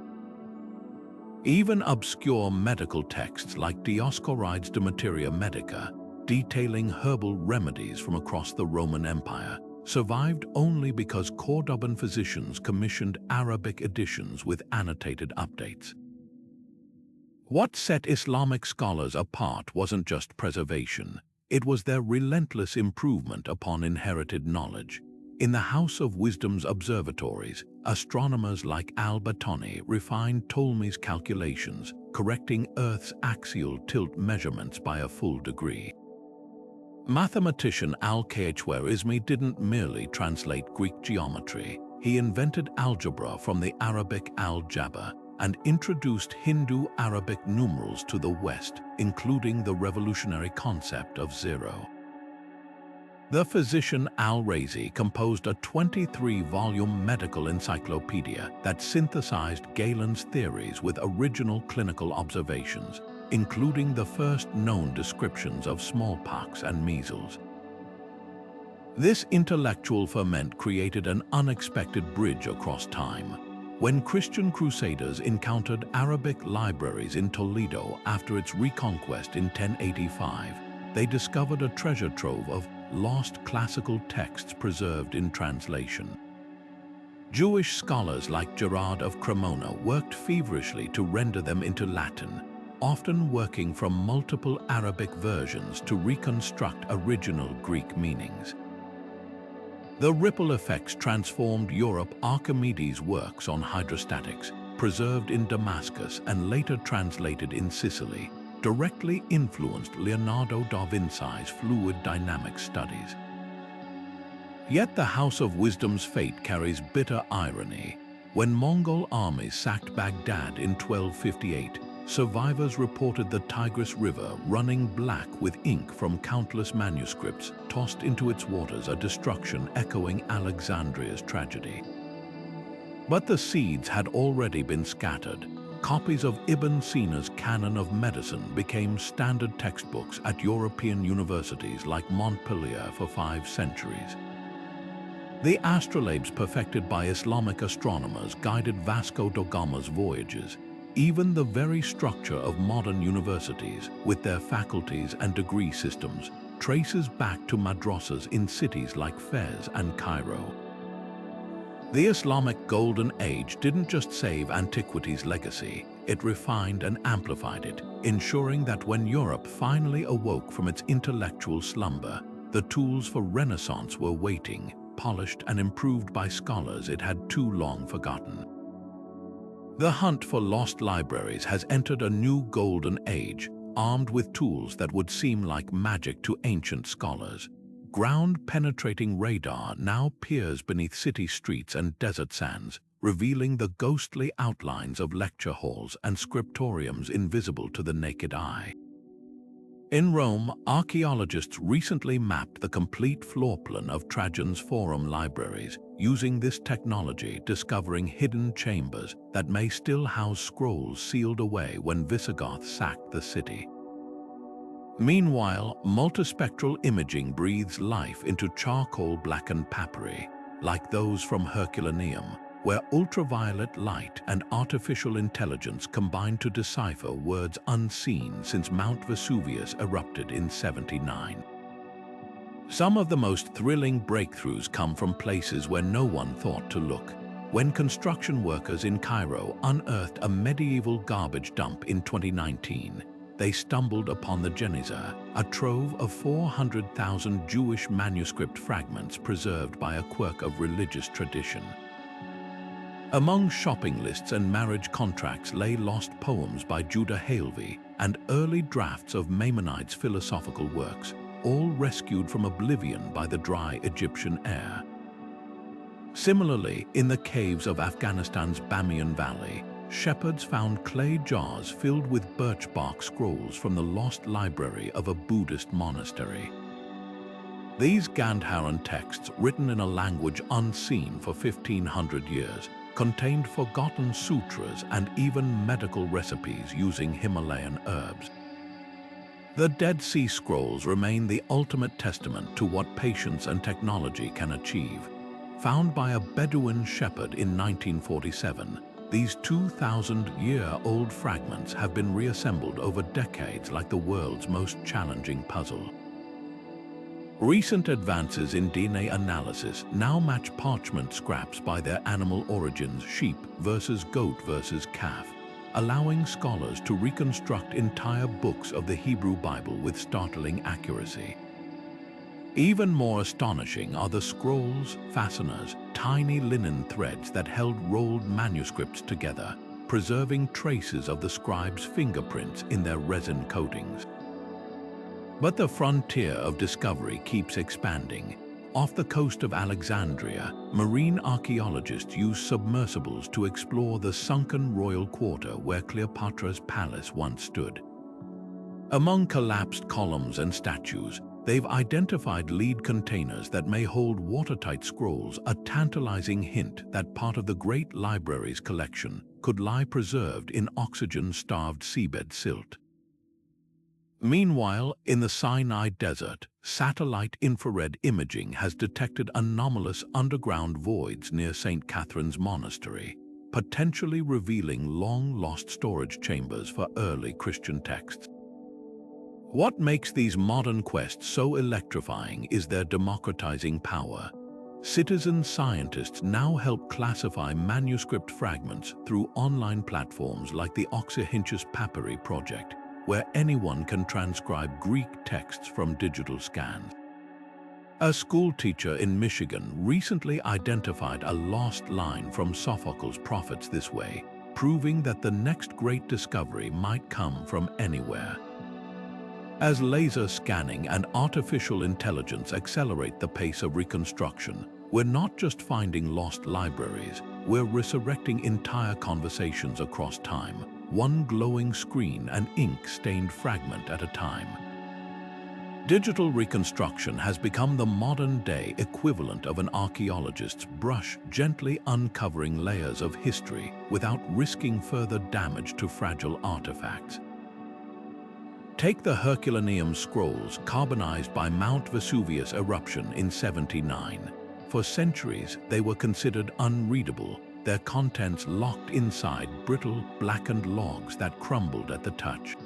S1: Even obscure medical texts like Dioscorides de Materia Medica, detailing herbal remedies from across the Roman Empire, survived only because Cordoban physicians commissioned Arabic editions with annotated updates. What set Islamic scholars apart wasn't just preservation, it was their relentless improvement upon inherited knowledge. In the House of Wisdom's observatories, astronomers like Al-Batani refined Ptolemy's calculations, correcting Earth's axial tilt measurements by a full degree. Mathematician Al-Khwarizmi didn't merely translate Greek geometry, he invented algebra from the Arabic al-Jabr and introduced Hindu-Arabic numerals to the West, including the revolutionary concept of zero. The physician Al-Razi composed a 23-volume medical encyclopedia that synthesized Galen's theories with original clinical observations, including the first known descriptions of smallpox and measles. This intellectual ferment created an unexpected bridge across time. When Christian crusaders encountered Arabic libraries in Toledo after its reconquest in 1085, they discovered a treasure trove of lost classical texts preserved in translation. Jewish scholars like Gerard of Cremona worked feverishly to render them into Latin, often working from multiple Arabic versions to reconstruct original Greek meanings. The ripple effects transformed Europe. Archimedes' works on hydrostatics, preserved in Damascus and later translated in Sicily, directly influenced Leonardo da Vinci's fluid dynamics studies. Yet the House of Wisdom's fate carries bitter irony. When Mongol armies sacked Baghdad in 1258, survivors reported the Tigris River running black with ink from countless manuscripts tossed into its waters, a destruction echoing Alexandria's tragedy. But the seeds had already been scattered. Copies of Ibn Sina's Canon of Medicine became standard textbooks at European universities like Montpellier for 5 centuries. The astrolabes perfected by Islamic astronomers guided Vasco da Gama's voyages. Even the very structure of modern universities, with their faculties and degree systems, traces back to madrasas in cities like Fez and Cairo. The Islamic Golden Age didn't just save antiquity's legacy, it refined and amplified it, ensuring that when Europe finally awoke from its intellectual slumber, the tools for Renaissance were waiting, polished and improved by scholars it had too long forgotten. The hunt for lost libraries has entered a new golden age, armed with tools that would seem like magic to ancient scholars. Ground-penetrating radar now peers beneath city streets and desert sands, revealing the ghostly outlines of lecture halls and scriptoriums invisible to the naked eye. In Rome, archaeologists recently mapped the complete floor plan of Trajan's Forum libraries, using this technology discovering hidden chambers that may still house scrolls sealed away when Visigoths sacked the city. Meanwhile, multispectral imaging breathes life into charcoal-blackened papyri, like those from Herculaneum, where ultraviolet light and artificial intelligence combine to decipher words unseen since Mount Vesuvius erupted in 79. Some of the most thrilling breakthroughs come from places where no one thought to look. When construction workers in Cairo unearthed a medieval garbage dump in 2019, they stumbled upon the Geniza, a trove of 400,000 Jewish manuscript fragments preserved by a quirk of religious tradition. Among shopping lists and marriage contracts lay lost poems by Judah Halevy and early drafts of Maimonides' philosophical works, all rescued from oblivion by the dry Egyptian air. Similarly, in the caves of Afghanistan's Bamiyan Valley, shepherds found clay jars filled with birch bark scrolls from the lost library of a Buddhist monastery. These Gandharan texts, written in a language unseen for 1,500 years, contained forgotten sutras and even medical recipes using Himalayan herbs. The Dead Sea Scrolls remain the ultimate testament to what patience and technology can achieve. Found by a Bedouin shepherd in 1947, these 2,000-year-old fragments have been reassembled over decades like the world's most challenging puzzle. Recent advances in DNA analysis now match parchment scraps by their animal origins, sheep versus goat versus calf, allowing scholars to reconstruct entire books of the Hebrew Bible with startling accuracy. Even more astonishing are the scrolls, fasteners, tiny linen threads that held rolled manuscripts together, preserving traces of the scribes' fingerprints in their resin coatings. But the frontier of discovery keeps expanding. Off the coast of Alexandria, marine archaeologists use submersibles to explore the sunken royal quarter where Cleopatra's palace once stood. Among collapsed columns and statues, they've identified lead containers that may hold watertight scrolls, a tantalizing hint that part of the great library's collection could lie preserved in oxygen-starved seabed silt. Meanwhile, in the Sinai Desert, satellite infrared imaging has detected anomalous underground voids near St. Catherine's Monastery, potentially revealing long-lost storage chambers for early Christian texts. What makes these modern quests so electrifying is their democratizing power. Citizen scientists now help classify manuscript fragments through online platforms like the Oxyrhynchus Papyri project, where anyone can transcribe Greek texts from digital scans. A schoolteacher in Michigan recently identified a lost line from Sophocles' Prophets this way, proving that the next great discovery might come from anywhere. As laser scanning and artificial intelligence accelerate the pace of reconstruction, we're not just finding lost libraries, we're resurrecting entire conversations across time, one glowing screen and ink-stained fragment at a time. Digital reconstruction has become the modern-day equivalent of an archaeologist's brush gently uncovering layers of history without risking further damage to fragile artifacts. Take the Herculaneum scrolls carbonized by Mount Vesuvius eruption in 79. For centuries, they were considered unreadable, their contents locked inside brittle, blackened logs that crumbled at the touch.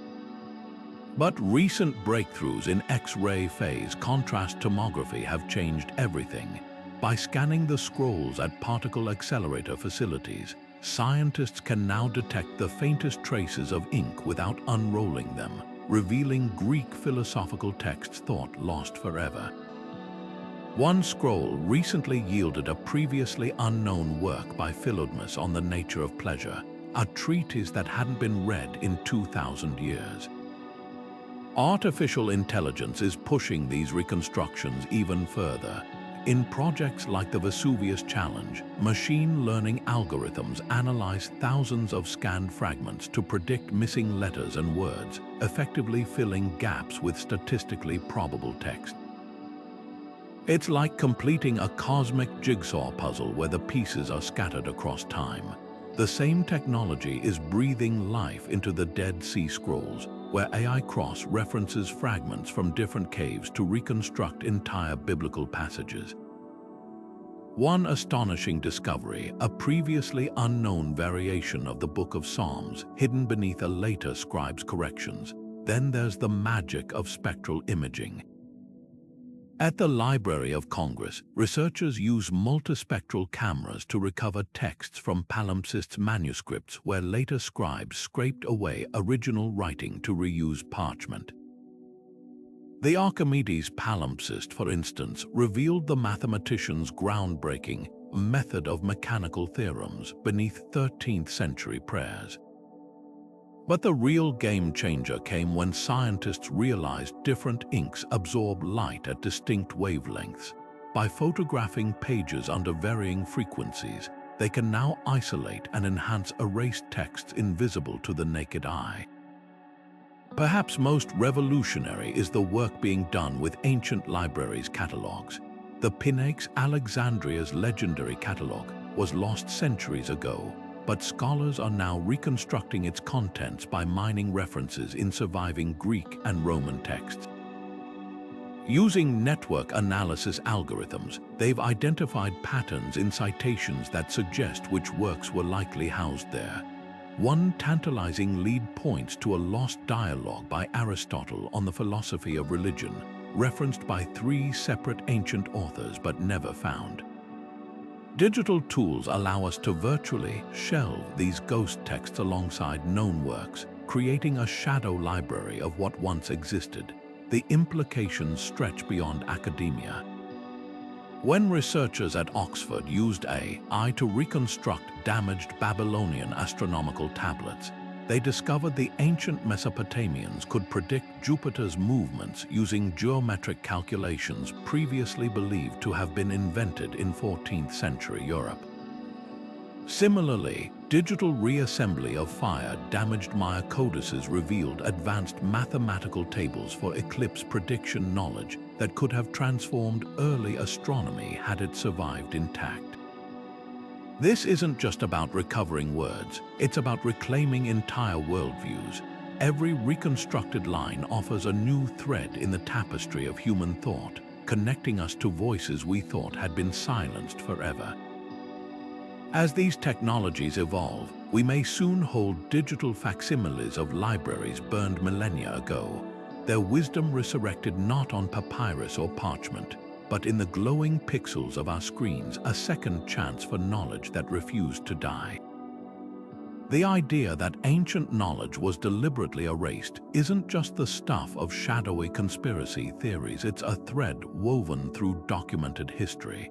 S1: But recent breakthroughs in X-ray phase contrast tomography have changed everything. By scanning the scrolls at particle accelerator facilities, scientists can now detect the faintest traces of ink without unrolling them, revealing Greek philosophical texts thought lost forever. One scroll recently yielded a previously unknown work by Philodmus on the nature of pleasure, a treatise that hadn't been read in 2,000 years. Artificial intelligence is pushing these reconstructions even further. In projects like the Vesuvius Challenge, machine learning algorithms analyze thousands of scanned fragments to predict missing letters and words, effectively filling gaps with statistically probable text. It's like completing a cosmic jigsaw puzzle where the pieces are scattered across time. The same technology is breathing life into the Dead Sea Scrolls, where AI cross-references fragments from different caves to reconstruct entire biblical passages. One astonishing discovery, a previously unknown variation of the Book of Psalms hidden beneath a later scribe's corrections. Then there's the magic of spectral imaging. At the Library of Congress, researchers use multispectral cameras to recover texts from palimpsests' manuscripts where later scribes scraped away original writing to reuse parchment. The Archimedes palimpsest, for instance, revealed the mathematician's groundbreaking method of mechanical theorems beneath 13th century prayers. But the real game changer came when scientists realized different inks absorb light at distinct wavelengths. By photographing pages under varying frequencies, they can now isolate and enhance erased texts invisible to the naked eye. Perhaps most revolutionary is the work being done with ancient libraries' catalogs. The Pinax Alexandria's legendary catalog was lost centuries ago, but scholars are now reconstructing its contents by mining references in surviving Greek and Roman texts. Using network analysis algorithms, they've identified patterns in citations that suggest which works were likely housed there. One tantalizing lead points to a lost dialogue by Aristotle on the philosophy of religion, referenced by 3 separate ancient authors but never found. Digital tools allow us to virtually shelve these ghost texts alongside known works, creating a shadow library of what once existed. The implications stretch beyond academia. When researchers at Oxford used AI to reconstruct damaged Babylonian astronomical tablets, they discovered the ancient Mesopotamians could predict Jupiter's movements using geometric calculations previously believed to have been invented in 14th century Europe. Similarly, digital reassembly of fire-damaged Maya codices revealed advanced mathematical tables for eclipse prediction knowledge that could have transformed early astronomy had it survived intact. This isn't just about recovering words, it's about reclaiming entire worldviews. Every reconstructed line offers a new thread in the tapestry of human thought, connecting us to voices we thought had been silenced forever. As these technologies evolve, we may soon hold digital facsimiles of libraries burned millennia ago, their wisdom resurrected not on papyrus or parchment, but in the glowing pixels of our screens, a second chance for knowledge that refused to die. The idea that ancient knowledge was deliberately erased isn't just the stuff of shadowy conspiracy theories, it's a thread woven through documented history.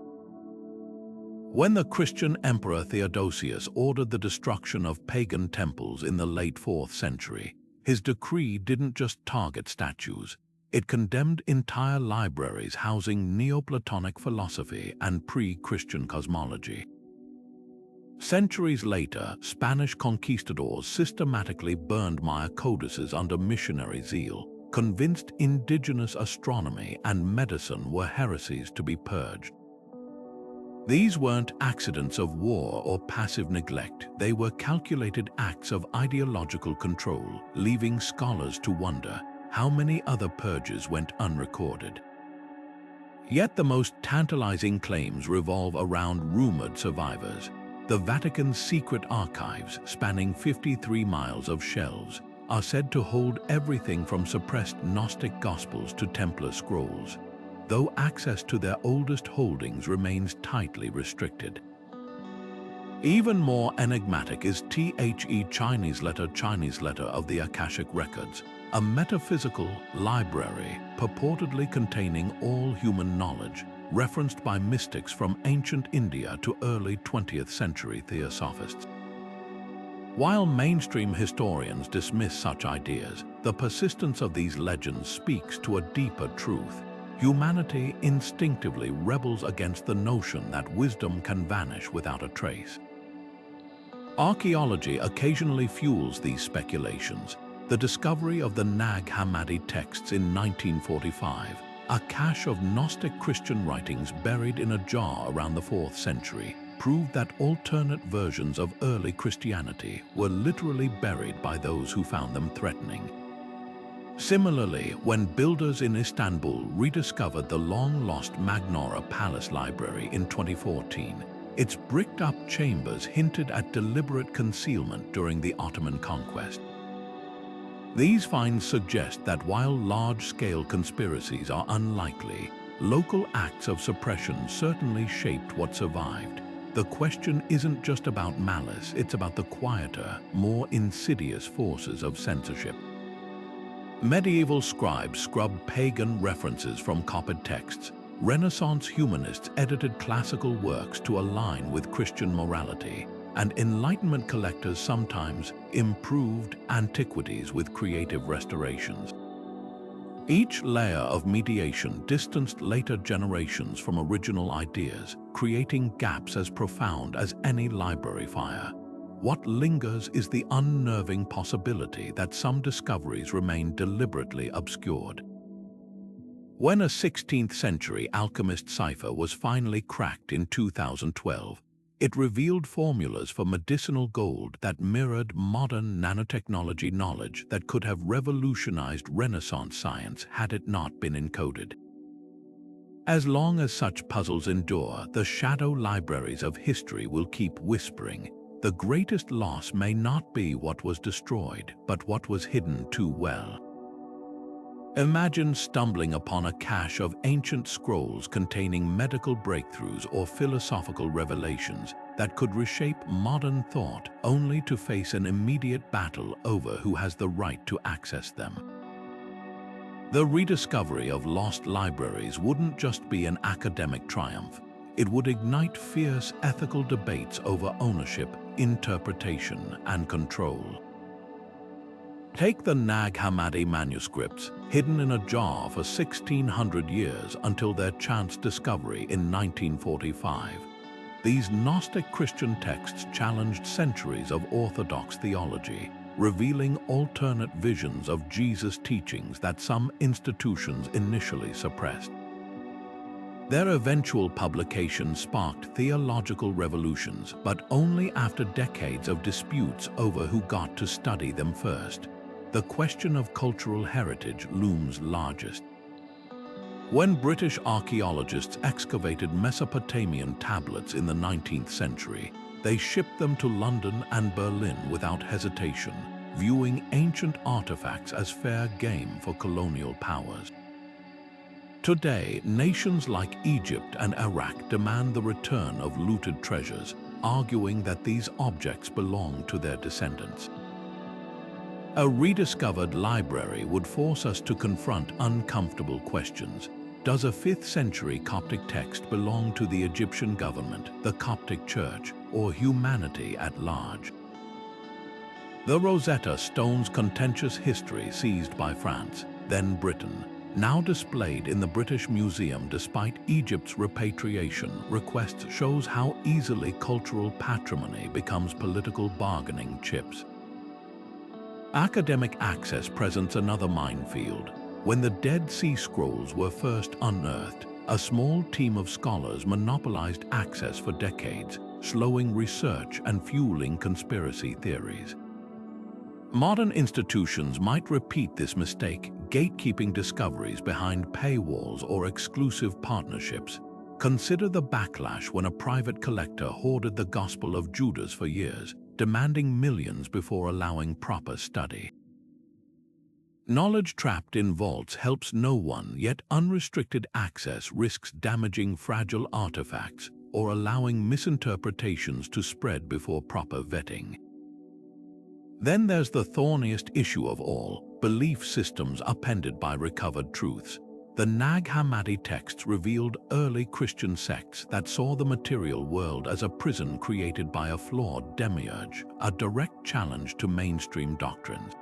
S1: When the Christian Emperor Theodosius ordered the destruction of pagan temples in the late 4th century, his decree didn't just target statues. It condemned entire libraries housing Neoplatonic philosophy and pre-Christian cosmology. Centuries later, Spanish conquistadors systematically burned Maya codices under missionary zeal, convinced indigenous astronomy and medicine were heresies to be purged. These weren't accidents of war or passive neglect, they were calculated acts of ideological control, leaving scholars to wonder how many other purges went unrecorded. Yet the most tantalizing claims revolve around rumored survivors. The Vatican's secret archives, spanning 53 miles of shelves, are said to hold everything from suppressed Gnostic Gospels to Templar scrolls, though access to their oldest holdings remains tightly restricted. Even more enigmatic is The Chinese letter of the Akashic Records, a metaphysical library purportedly containing all human knowledge, referenced by mystics from ancient India to early 20th century theosophists. While mainstream historians dismiss such ideas, the persistence of these legends speaks to a deeper truth. Humanity instinctively rebels against the notion that wisdom can vanish without a trace. Archaeology occasionally fuels these speculations. The discovery of the Nag Hammadi texts in 1945, a cache of Gnostic Christian writings buried in a jar around the 4th century, proved that alternate versions of early Christianity were literally buried by those who found them threatening. Similarly, when builders in Istanbul rediscovered the long-lost Magnora Palace Library in 2014, its bricked-up chambers hinted at deliberate concealment during the Ottoman conquest. These finds suggest that while large-scale conspiracies are unlikely, local acts of suppression certainly shaped what survived. The question isn't just about malice, it's about the quieter, more insidious forces of censorship. Medieval scribes scrubbed pagan references from copied texts. Renaissance humanists edited classical works to align with Christian morality, and Enlightenment collectors sometimes improved antiquities with creative restorations. Each layer of mediation distanced later generations from original ideas, creating gaps as profound as any library fire. What lingers is the unnerving possibility that some discoveries remain deliberately obscured. When a 16th century alchemist cipher was finally cracked in 2012, It revealed formulas for medicinal gold that mirrored modern nanotechnology knowledge that could have revolutionized Renaissance science had it not been encoded. As long as such puzzles endure, the shadow libraries of history will keep whispering. The greatest loss may not be what was destroyed, but what was hidden too well. Imagine stumbling upon a cache of ancient scrolls containing medical breakthroughs or philosophical revelations that could reshape modern thought, only to face an immediate battle over who has the right to access them. The rediscovery of lost libraries wouldn't just be an academic triumph. It would ignite fierce ethical debates over ownership, interpretation, and control. Take the Nag Hammadi manuscripts, hidden in a jar for 1,600 years until their chance discovery in 1945. These Gnostic Christian texts challenged centuries of Orthodox theology, revealing alternate visions of Jesus' teachings that some institutions initially suppressed. Their eventual publication sparked theological revolutions, but only after decades of disputes over who got to study them first. The question of cultural heritage looms largest. When British archaeologists excavated Mesopotamian tablets in the 19th century, they shipped them to London and Berlin without hesitation, viewing ancient artifacts as fair game for colonial powers. Today, nations like Egypt and Iraq demand the return of looted treasures, arguing that these objects belong to their descendants. A rediscovered library would force us to confront uncomfortable questions. Does a 5th century Coptic text belong to the Egyptian government, the Coptic Church, or humanity at large? The Rosetta Stone's contentious history seized by France, then Britain, now displayed in the British Museum despite Egypt's repatriation request, shows how easily cultural patrimony becomes political bargaining chips. Academic access presents another minefield. When the Dead Sea Scrolls were first unearthed, a small team of scholars monopolized access for decades, slowing research and fueling conspiracy theories. Modern institutions might repeat this mistake, gatekeeping discoveries behind paywalls or exclusive partnerships. Consider the backlash when a private collector hoarded the Gospel of Judas for years, demanding millions before allowing proper study. Knowledge trapped in vaults helps no one, yet unrestricted access risks damaging fragile artifacts or allowing misinterpretations to spread before proper vetting. Then there's the thorniest issue of all, belief systems appended by recovered truths. The Nag Hammadi texts revealed early Christian sects that saw the material world as a prison created by a flawed demiurge, a direct challenge to mainstream doctrines.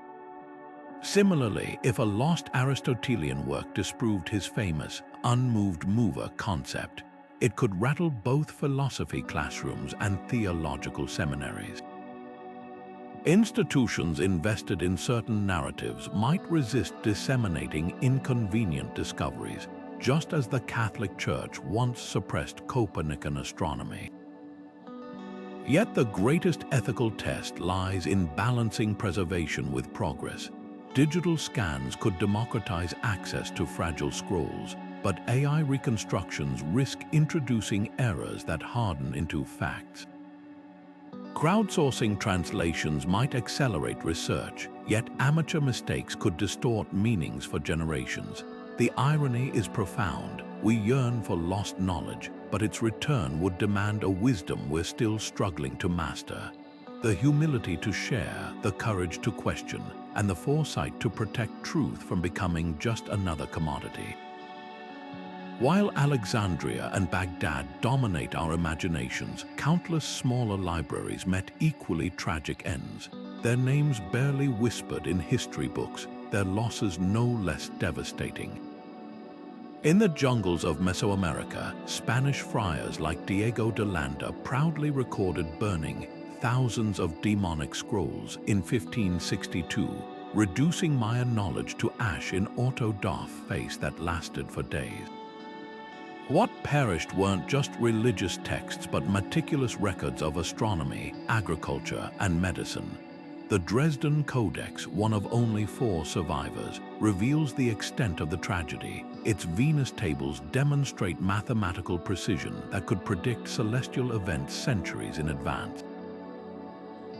S1: Similarly, if a lost Aristotelian work disproved his famous unmoved mover concept, it could rattle both philosophy classrooms and theological seminaries. Institutions invested in certain narratives might resist disseminating inconvenient discoveries, just as the Catholic Church once suppressed Copernican astronomy. Yet the greatest ethical test lies in balancing preservation with progress. Digital scans could democratize access to fragile scrolls, but AI reconstructions risk introducing errors that harden into facts. Crowdsourcing translations might accelerate research, yet amateur mistakes could distort meanings for generations. The irony is profound. We yearn for lost knowledge, but its return would demand a wisdom we're still struggling to master. The humility to share, the courage to question, and the foresight to protect truth from becoming just another commodity. While Alexandria and Baghdad dominate our imaginations, countless smaller libraries met equally tragic ends. Their names barely whispered in history books, their losses no less devastating. In the jungles of Mesoamerica, Spanish friars like Diego de Landa proudly recorded burning thousands of demonic scrolls in 1562, reducing Maya knowledge to ash in auto-da-fe that lasted for days. What perished weren't just religious texts but meticulous records of astronomy, agriculture, and medicine. The Dresden Codex, one of only 4 survivors, reveals the extent of the tragedy. Its Venus tables demonstrate mathematical precision that could predict celestial events centuries in advance.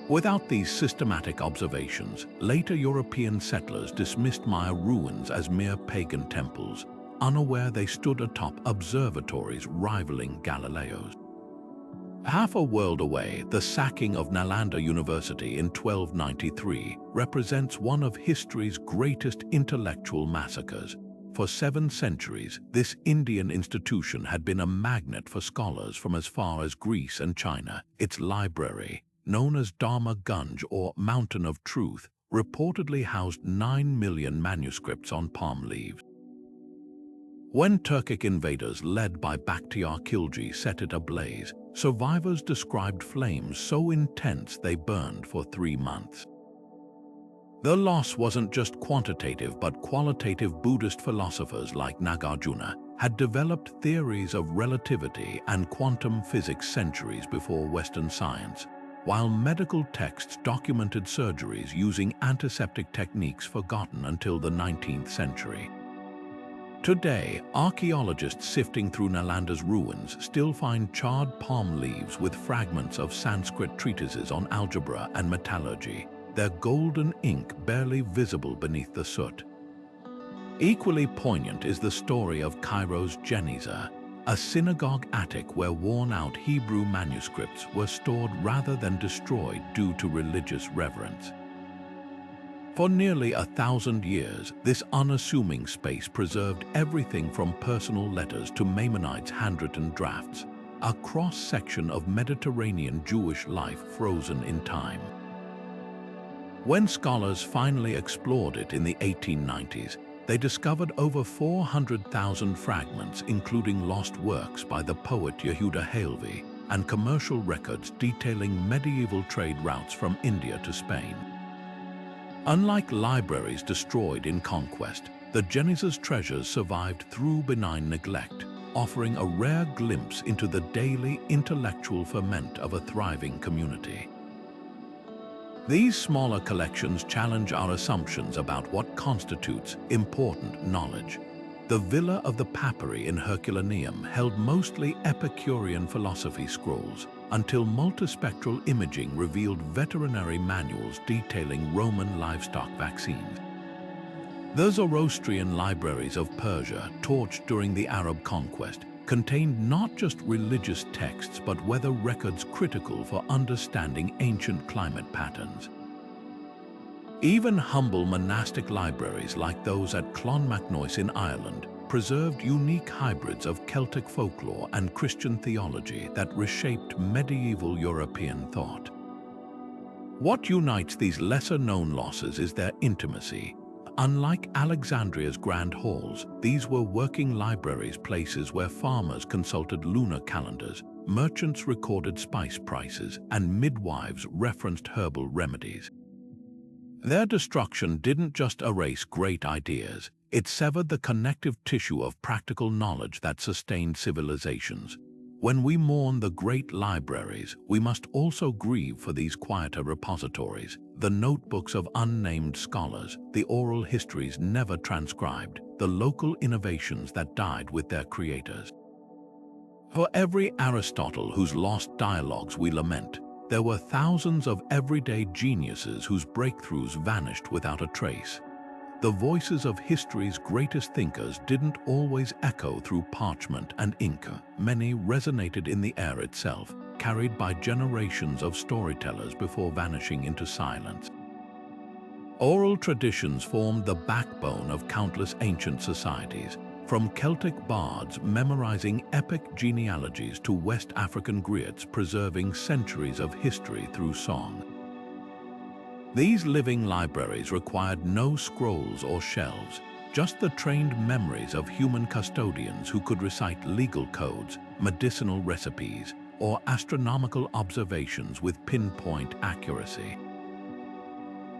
S1: Without these systematic observations, later European settlers dismissed Maya ruins as mere pagan temples, unaware they stood atop observatories rivaling Galileo's. Half a world away, the sacking of Nalanda University in 1293 represents one of history's greatest intellectual massacres. For 7 centuries, this Indian institution had been a magnet for scholars from as far as Greece and China. Its library, known as Dharma Gunj or Mountain of Truth, reportedly housed 9 million manuscripts on palm leaves. When Turkic invaders led by Bakhtiar Khilji set it ablaze, survivors described flames so intense they burned for 3 months. The loss wasn't just quantitative but qualitative. Buddhist philosophers like Nagarjuna had developed theories of relativity and quantum physics centuries before Western science, while medical texts documented surgeries using antiseptic techniques forgotten until the 19th century. Today, archaeologists sifting through Nalanda's ruins still find charred palm leaves with fragments of Sanskrit treatises on algebra and metallurgy, their golden ink barely visible beneath the soot. Equally poignant is the story of Cairo's Geniza, a synagogue attic where worn-out Hebrew manuscripts were stored rather than destroyed due to religious reverence. For nearly 1,000 years, this unassuming space preserved everything from personal letters to Maimonides' handwritten drafts, a cross-section of Mediterranean Jewish life frozen in time. When scholars finally explored it in the 1890s, they discovered over 400,000 fragments, including lost works by the poet Yehuda Halevi and commercial records detailing medieval trade routes from India to Spain. Unlike libraries destroyed in conquest, the Geniza's treasures survived through benign neglect, offering a rare glimpse into the daily intellectual ferment of a thriving community. These smaller collections challenge our assumptions about what constitutes important knowledge. The Villa of the Papyri in Herculaneum held mostly Epicurean philosophy scrolls, until multispectral imaging revealed veterinary manuals detailing Roman livestock vaccines. The Zoroastrian libraries of Persia, torched during the Arab conquest, contained not just religious texts but weather records critical for understanding ancient climate patterns. Even humble monastic libraries like those at Clonmacnoise in Ireland preserved unique hybrids of Celtic folklore and Christian theology that reshaped medieval European thought. What unites these lesser-known losses is their intimacy. Unlike Alexandria's grand halls, these were working libraries, places where farmers consulted lunar calendars, merchants recorded spice prices, and midwives referenced herbal remedies. Their destruction didn't just erase great ideas, it severed the connective tissue of practical knowledge that sustained civilizations. When we mourn the great libraries, we must also grieve for these quieter repositories, the notebooks of unnamed scholars, the oral histories never transcribed, the local innovations that died with their creators. For every Aristotle whose lost dialogues we lament, there were thousands of everyday geniuses whose breakthroughs vanished without a trace. The voices of history's greatest thinkers didn't always echo through parchment and ink. Many resonated in the air itself, carried by generations of storytellers before vanishing into silence. Oral traditions formed the backbone of countless ancient societies, from Celtic bards memorizing epic genealogies to West African griots preserving centuries of history through song. These living libraries required no scrolls or shelves, just the trained memories of human custodians who could recite legal codes, medicinal recipes, or astronomical observations with pinpoint accuracy.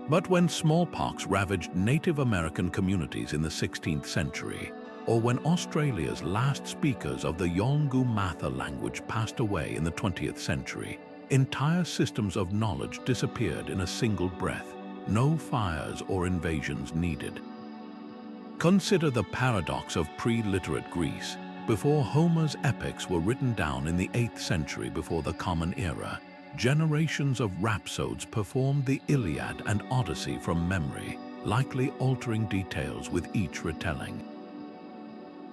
S1: But when smallpox ravaged Native American communities in the 16th century, or when Australia's last speakers of the Yolngu Matha language passed away in the 20th century, entire systems of knowledge disappeared in a single breath, no fires or invasions needed. Consider the paradox of pre-literate Greece. Before Homer's epics were written down in the 8th century before the Common Era, generations of rhapsodes performed the Iliad and Odyssey from memory, likely altering details with each retelling.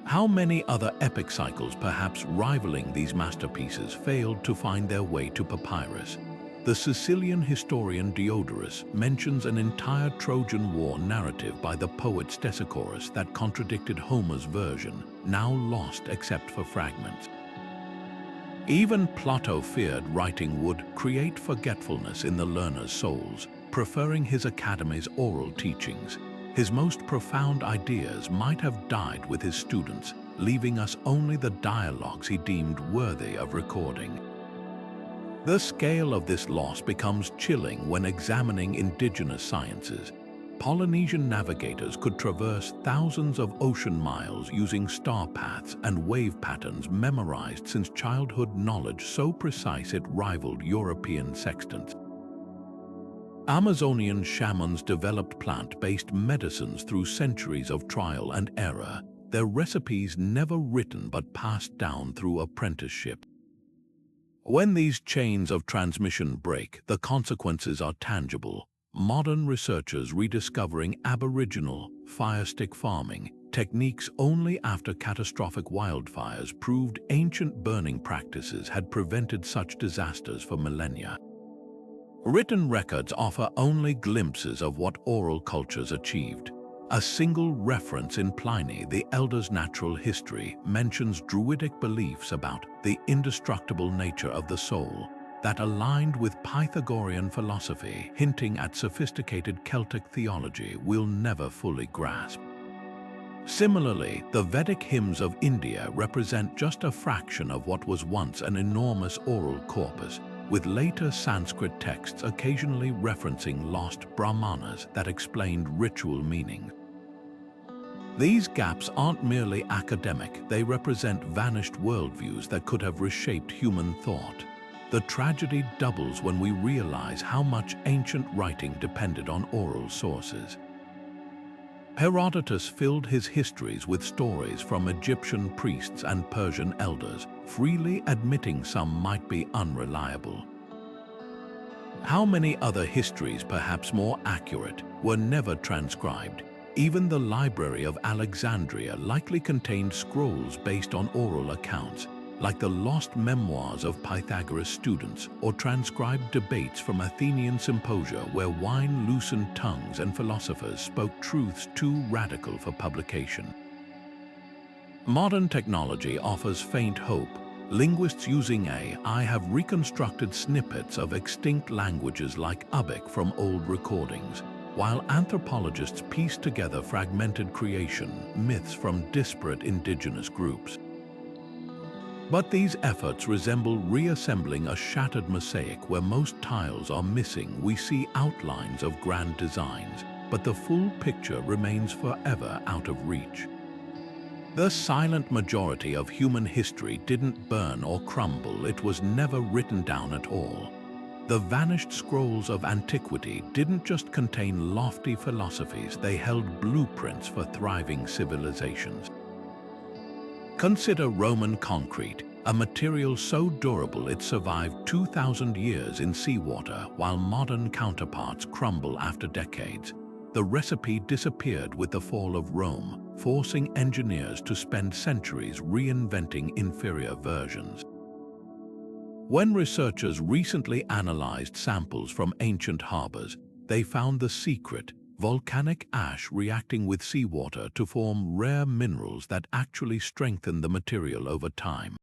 S1: How many other epic cycles, perhaps rivaling these masterpieces, failed to find their way to papyrus? The Sicilian historian Diodorus mentions an entire Trojan War narrative by the poet Stesichorus that contradicted Homer's version, now lost except for fragments. Even Plato feared writing would create forgetfulness in the learner's souls, preferring his academy's oral teachings. His most profound ideas might have died with his students, leaving us only the dialogues he deemed worthy of recording. The scale of this loss becomes chilling when examining indigenous sciences. Polynesian navigators could traverse thousands of ocean miles using star paths and wave patterns memorized since childhood knowledge so precise it rivaled European sextants. Amazonian shamans developed plant-based medicines through centuries of trial and error, their recipes never written but passed down through apprenticeship. When these chains of transmission break, the consequences are tangible. Modern researchers rediscovering Aboriginal fire stick farming techniques only after catastrophic wildfires proved ancient burning practices had prevented such disasters for millennia. Written records offer only glimpses of what oral cultures achieved. A single reference in Pliny the Elder's Natural History mentions Druidic beliefs about the indestructible nature of the soul that aligned with Pythagorean philosophy, hinting at sophisticated Celtic theology we'll never fully grasp. Similarly, the Vedic hymns of India represent just a fraction of what was once an enormous oral corpus, with later Sanskrit texts occasionally referencing lost Brahmanas that explained ritual meaning. These gaps aren't merely academic, they represent vanished worldviews that could have reshaped human thought. The tragedy doubles when we realize how much ancient writing depended on oral sources. Herodotus filled his histories with stories from Egyptian priests and Persian elders, freely admitting some might be unreliable. How many other histories, perhaps more accurate, were never transcribed? Even the Library of Alexandria likely contained scrolls based on oral accounts, like the lost memoirs of Pythagoras' students or transcribed debates from Athenian symposia where wine loosened tongues and philosophers spoke truths too radical for publication. Modern technology offers faint hope. Linguists using AI have reconstructed snippets of extinct languages like Ubik from old recordings, while anthropologists piece together fragmented creation myths from disparate indigenous groups. But these efforts resemble reassembling a shattered mosaic where most tiles are missing. We see outlines of grand designs, but the full picture remains forever out of reach. The silent majority of human history didn't burn or crumble, it was never written down at all. The vanished scrolls of antiquity didn't just contain lofty philosophies, they held blueprints for thriving civilizations. Consider Roman concrete, a material so durable it survived 2,000 years in seawater while modern counterparts crumble after decades. The recipe disappeared with the fall of Rome, forcing engineers to spend centuries reinventing inferior versions. When researchers recently analyzed samples from ancient harbors, they found the secret: volcanic ash reacting with seawater to form rare minerals that actually strengthen the material over time.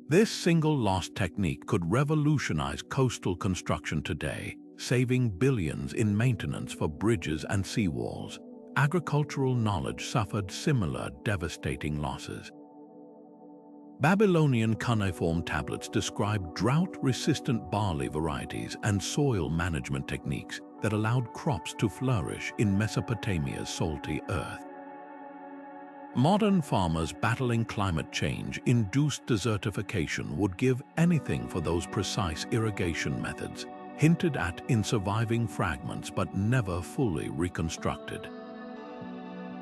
S1: This single lost technique could revolutionize coastal construction today, saving billions in maintenance for bridges and seawalls. Agricultural knowledge suffered similar devastating losses. Babylonian cuneiform tablets describe drought-resistant barley varieties and soil management techniques that allowed crops to flourish in Mesopotamia's salty earth. Modern farmers battling climate change-induced desertification would give anything for those precise irrigation methods, hinted at in surviving fragments but never fully reconstructed.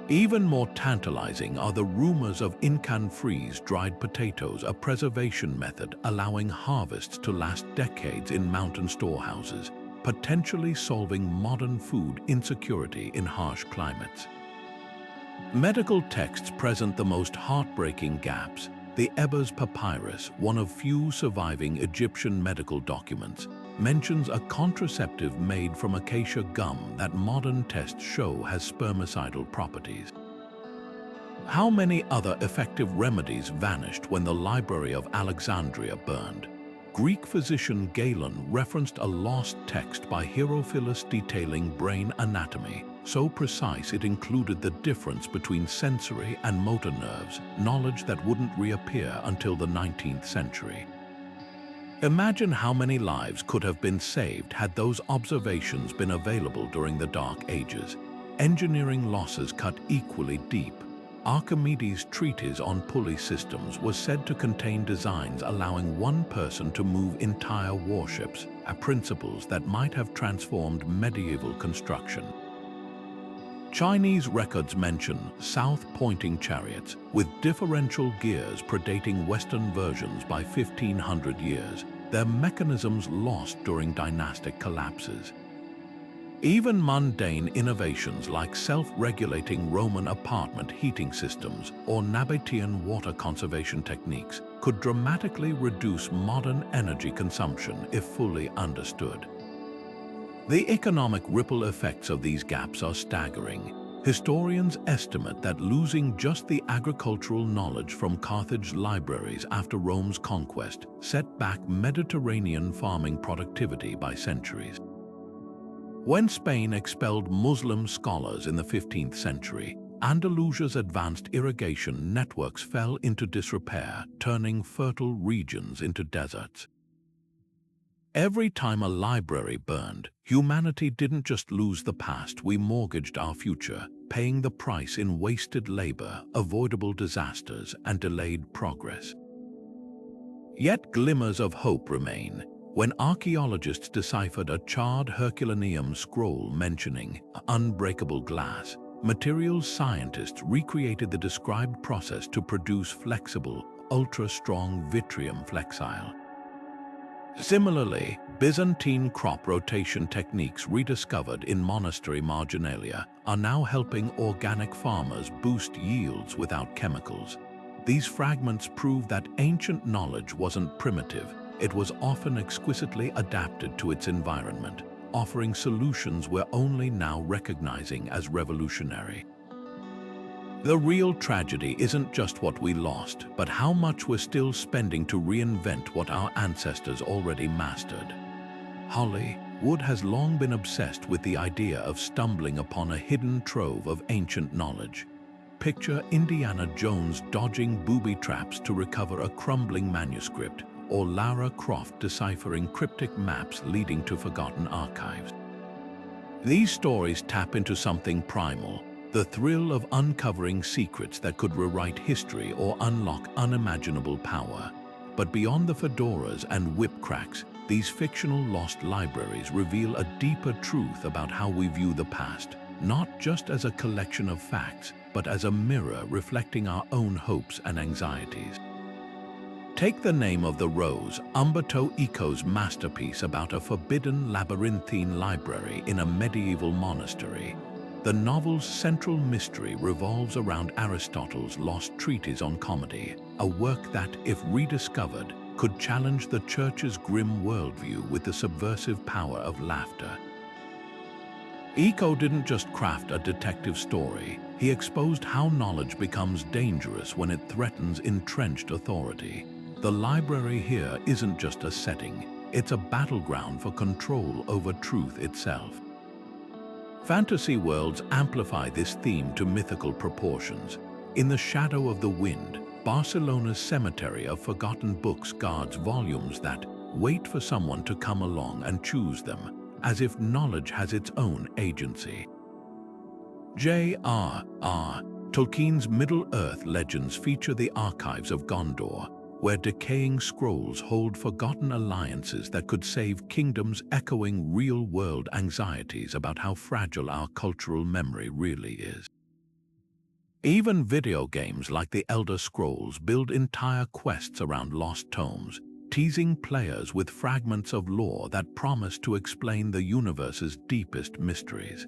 S1: Even more tantalizing are the rumors of Incan freeze-dried potatoes, a preservation method allowing harvests to last decades in mountain storehouses, potentially solving modern food insecurity in harsh climates. Medical texts present the most heartbreaking gaps. The Ebers Papyrus, one of few surviving Egyptian medical documents, mentions a contraceptive made from acacia gum that modern tests show has spermicidal properties. How many other effective remedies vanished when the Library of Alexandria burned? Greek physician Galen referenced a lost text by Herophilus detailing brain anatomy, so precise it included the difference between sensory and motor nerves, knowledge that wouldn't reappear until the 19th century. Imagine how many lives could have been saved had those observations been available during the Dark Ages. Engineering losses cut equally deep. Archimedes' treatise on pulley systems was said to contain designs allowing one person to move entire warships, principles that might have transformed medieval construction. Chinese records mention south-pointing chariots with differential gears predating Western versions by 1500 years, their mechanisms lost during dynastic collapses. Even mundane innovations like self-regulating Roman apartment heating systems or Nabatean water conservation techniques could dramatically reduce modern energy consumption if fully understood. The economic ripple effects of these gaps are staggering. Historians estimate that losing just the agricultural knowledge from Carthage libraries after Rome's conquest set back Mediterranean farming productivity by centuries. When Spain expelled Muslim scholars in the 15th century, Andalusia's advanced irrigation networks fell into disrepair, turning fertile regions into deserts. Every time a library burned, humanity didn't just lose the past, we mortgaged our future, paying the price in wasted labor, avoidable disasters, and delayed progress. Yet glimmers of hope remain. When archaeologists deciphered a charred Herculaneum scroll mentioning unbreakable glass, materials scientists recreated the described process to produce flexible, ultra-strong yttrium flexile. Similarly, Byzantine crop rotation techniques rediscovered in monastery marginalia are now helping organic farmers boost yields without chemicals. These fragments prove that ancient knowledge wasn't primitive. It was often exquisitely adapted to its environment, offering solutions we're only now recognizing as revolutionary. The real tragedy isn't just what we lost, but how much we're still spending to reinvent what our ancestors already mastered. Hollywood has long been obsessed with the idea of stumbling upon a hidden trove of ancient knowledge. Picture Indiana Jones dodging booby traps to recover a crumbling manuscript, or Lara Croft deciphering cryptic maps leading to forgotten archives. These stories tap into something primal, the thrill of uncovering secrets that could rewrite history or unlock unimaginable power. But beyond the fedoras and whip cracks, these fictional lost libraries reveal a deeper truth about how we view the past, not just as a collection of facts, but as a mirror reflecting our own hopes and anxieties. Take The Name of the Rose, Umberto Eco's masterpiece about a forbidden labyrinthine library in a medieval monastery. The novel's central mystery revolves around Aristotle's lost treatise on comedy, a work that, if rediscovered, could challenge the Church's grim worldview with the subversive power of laughter. Eco didn't just craft a detective story, he exposed how knowledge becomes dangerous when it threatens entrenched authority. The library here isn't just a setting, it's a battleground for control over truth itself. Fantasy worlds amplify this theme to mythical proportions. In The Shadow of the Wind, Barcelona's cemetery of forgotten books guards volumes that wait for someone to come along and choose them, as if knowledge has its own agency. J.R.R. Tolkien's Middle-earth legends feature the archives of Gondor, where decaying scrolls hold forgotten alliances that could save kingdoms, echoing real-world anxieties about how fragile our cultural memory really is. Even video games like The Elder Scrolls build entire quests around lost tomes, teasing players with fragments of lore that promise to explain the universe's deepest mysteries.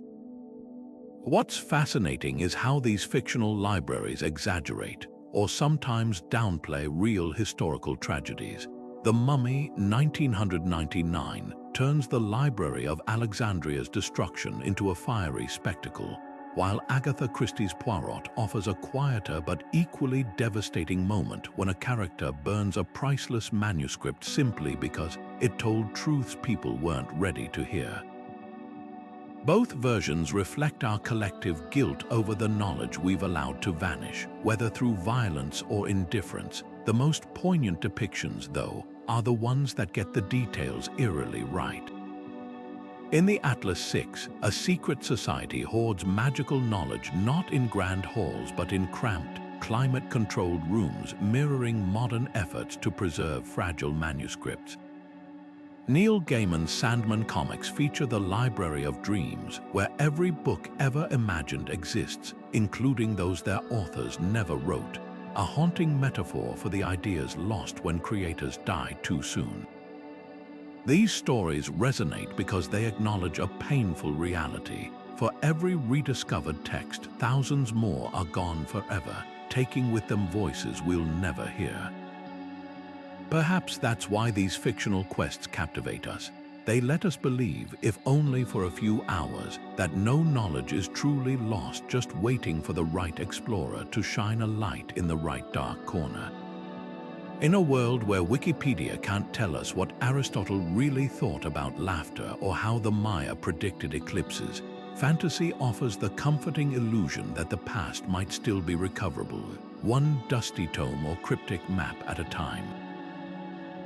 S1: What's fascinating is how these fictional libraries exaggerate, or sometimes downplay, real historical tragedies. The Mummy, 1999, turns the Library of Alexandria's destruction into a fiery spectacle, while Agatha Christie's Poirot offers a quieter but equally devastating moment when a character burns a priceless manuscript simply because it told truths people weren't ready to hear. Both versions reflect our collective guilt over the knowledge we've allowed to vanish, whether through violence or indifference. The most poignant depictions, though, are the ones that get the details eerily right. In the Atlas VI, a secret society hoards magical knowledge not in grand halls but in cramped, climate-controlled rooms, mirroring modern efforts to preserve fragile manuscripts. Neil Gaiman's Sandman comics feature the Library of Dreams, where every book ever imagined exists, including those their authors never wrote, a haunting metaphor for the ideas lost when creators died too soon. These stories resonate because they acknowledge a painful reality. For every rediscovered text, thousands more are gone forever, taking with them voices we'll never hear. Perhaps that's why these fictional quests captivate us. They let us believe, if only for a few hours, that no knowledge is truly lost, just waiting for the right explorer to shine a light in the right dark corner. In a world where Wikipedia can't tell us what Aristotle really thought about laughter or how the Maya predicted eclipses, fantasy offers the comforting illusion that the past might still be recoverable, one dusty tome or cryptic map at a time.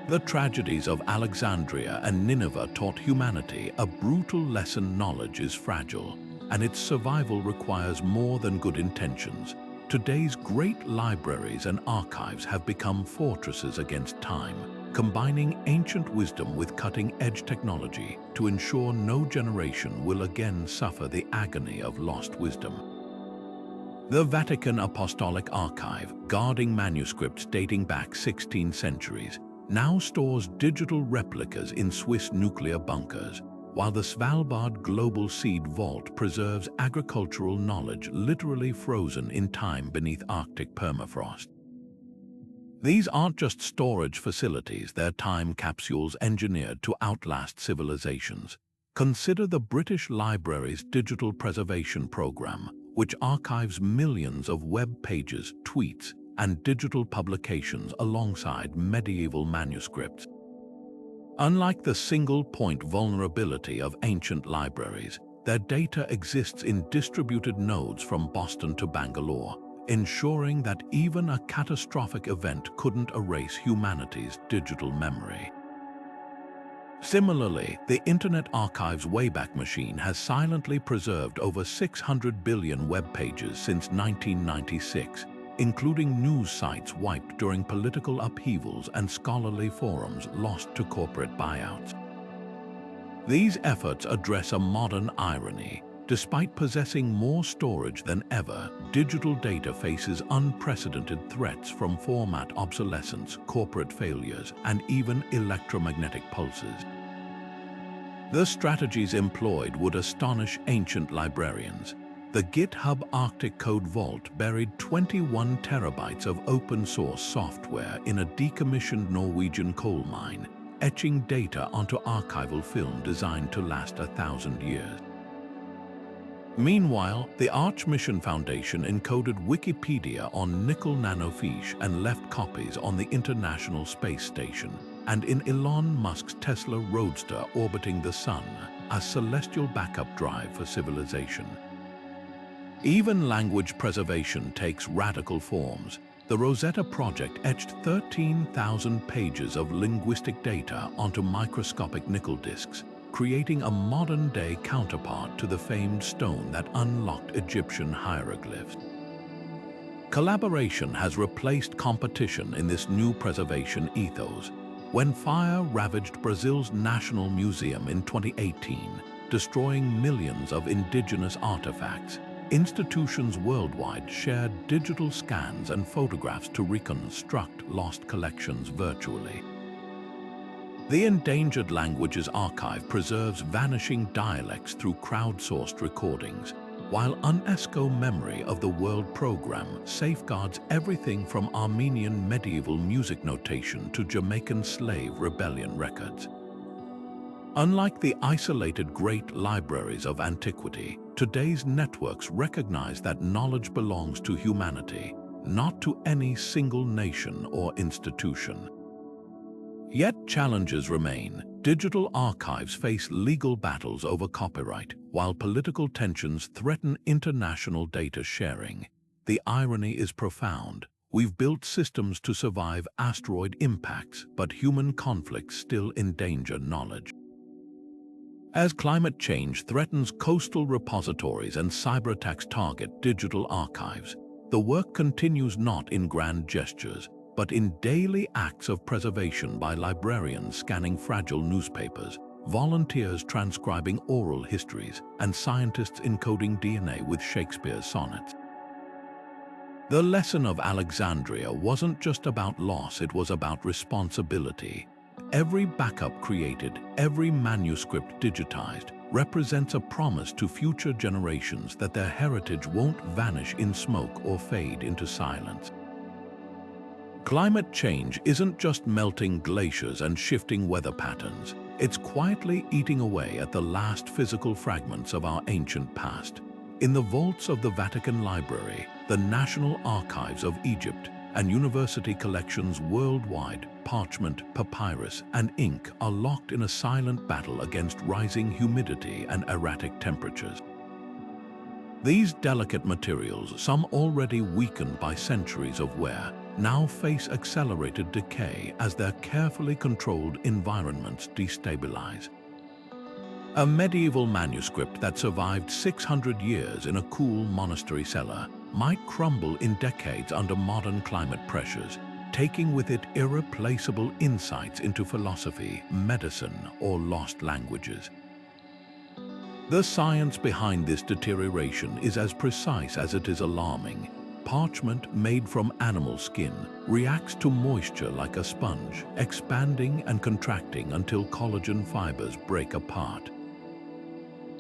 S1: The tragedies of Alexandria and Nineveh taught humanity a brutal lesson: knowledge is fragile, and its survival requires more than good intentions. Today's great libraries and archives have become fortresses against time, combining ancient wisdom with cutting-edge technology to ensure no generation will again suffer the agony of lost wisdom. The Vatican Apostolic Archive, guarding manuscripts dating back 16 centuries, now stores digital replicas in Swiss nuclear bunkers, while the Svalbard Global Seed Vault preserves agricultural knowledge literally frozen in time beneath Arctic permafrost. These aren't just storage facilities, they're time capsules engineered to outlast civilizations. Consider the British Library's Digital Preservation Program, which archives millions of web pages, tweets, and digital publications alongside medieval manuscripts. Unlike the single-point vulnerability of ancient libraries, their data exists in distributed nodes from Boston to Bangalore, ensuring that even a catastrophic event couldn't erase humanity's digital memory. Similarly, the Internet Archive's Wayback Machine has silently preserved over 600 billion web pages since 1996, including news sites wiped during political upheavals and scholarly forums lost to corporate buyouts. These efforts address a modern irony. Despite possessing more storage than ever, digital data faces unprecedented threats from format obsolescence, corporate failures, and even electromagnetic pulses. The strategies employed would astonish ancient librarians. The GitHub Arctic Code Vault buried 21 terabytes of open-source software in a decommissioned Norwegian coal mine, etching data onto archival film designed to last 1,000 years. Meanwhile, the Arch Mission Foundation encoded Wikipedia on nickel nanofiche and left copies on the International Space Station, and in Elon Musk's Tesla Roadster orbiting the Sun, a celestial backup drive for civilization. Even language preservation takes radical forms. The Rosetta Project etched 13,000 pages of linguistic data onto microscopic nickel discs, creating a modern-day counterpart to the famed stone that unlocked Egyptian hieroglyphs. Collaboration has replaced competition in this new preservation ethos. When fire ravaged Brazil's National Museum in 2018, destroying millions of indigenous artifacts, institutions worldwide shared digital scans and photographs to reconstruct lost collections virtually. The Endangered Languages Archive preserves vanishing dialects through crowdsourced recordings, while UNESCO Memory of the World program safeguards everything from Armenian medieval music notation to Jamaican slave rebellion records. Unlike the isolated great libraries of antiquity, today's networks recognize that knowledge belongs to humanity, not to any single nation or institution. Yet challenges remain. Digital archives face legal battles over copyright, while political tensions threaten international data sharing. The irony is profound. We've built systems to survive asteroid impacts, but human conflicts still endanger knowledge. As climate change threatens coastal repositories and cyberattacks target digital archives, the work continues not in grand gestures, but in daily acts of preservation by librarians scanning fragile newspapers, volunteers transcribing oral histories, and scientists encoding DNA with Shakespeare's sonnets. The lesson of Alexandria wasn't just about loss, it was about responsibility. Every backup created, every manuscript digitized, represents a promise to future generations that their heritage won't vanish in smoke or fade into silence. Climate change isn't just melting glaciers and shifting weather patterns. It's quietly eating away at the last physical fragments of our ancient past. In the vaults of the Vatican Library, the National Archives of Egypt, and university collections worldwide, parchment, papyrus, and ink are locked in a silent battle against rising humidity and erratic temperatures. These delicate materials, some already weakened by centuries of wear, now face accelerated decay as their carefully controlled environments destabilize. A medieval manuscript that survived 600 years in a cool monastery cellar might crumble in decades under modern climate pressures, taking with it irreplaceable insights into philosophy, medicine, or lost languages. The science behind this deterioration is as precise as it is alarming. Parchment made from animal skin reacts to moisture like a sponge, expanding and contracting until collagen fibers break apart.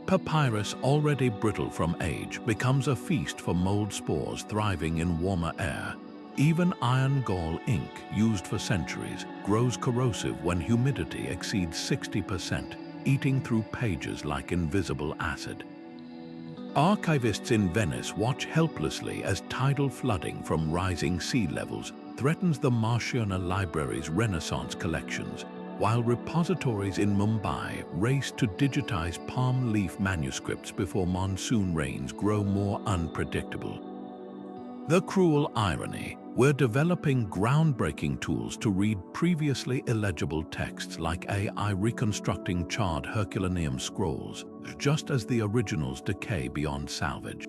S1: Papyrus, already brittle from age, becomes a feast for mold spores thriving in warmer air. Even iron gall ink, used for centuries, grows corrosive when humidity exceeds 60%, eating through pages like invisible acid. Archivists in Venice watch helplessly as tidal flooding from rising sea levels threatens the Marciana Library's Renaissance collections, while repositories in Mumbai race to digitize palm leaf manuscripts before monsoon rains grow more unpredictable. The cruel irony: we're developing groundbreaking tools to read previously illegible texts like AI reconstructing charred Herculaneum scrolls, just as the originals decay beyond salvage.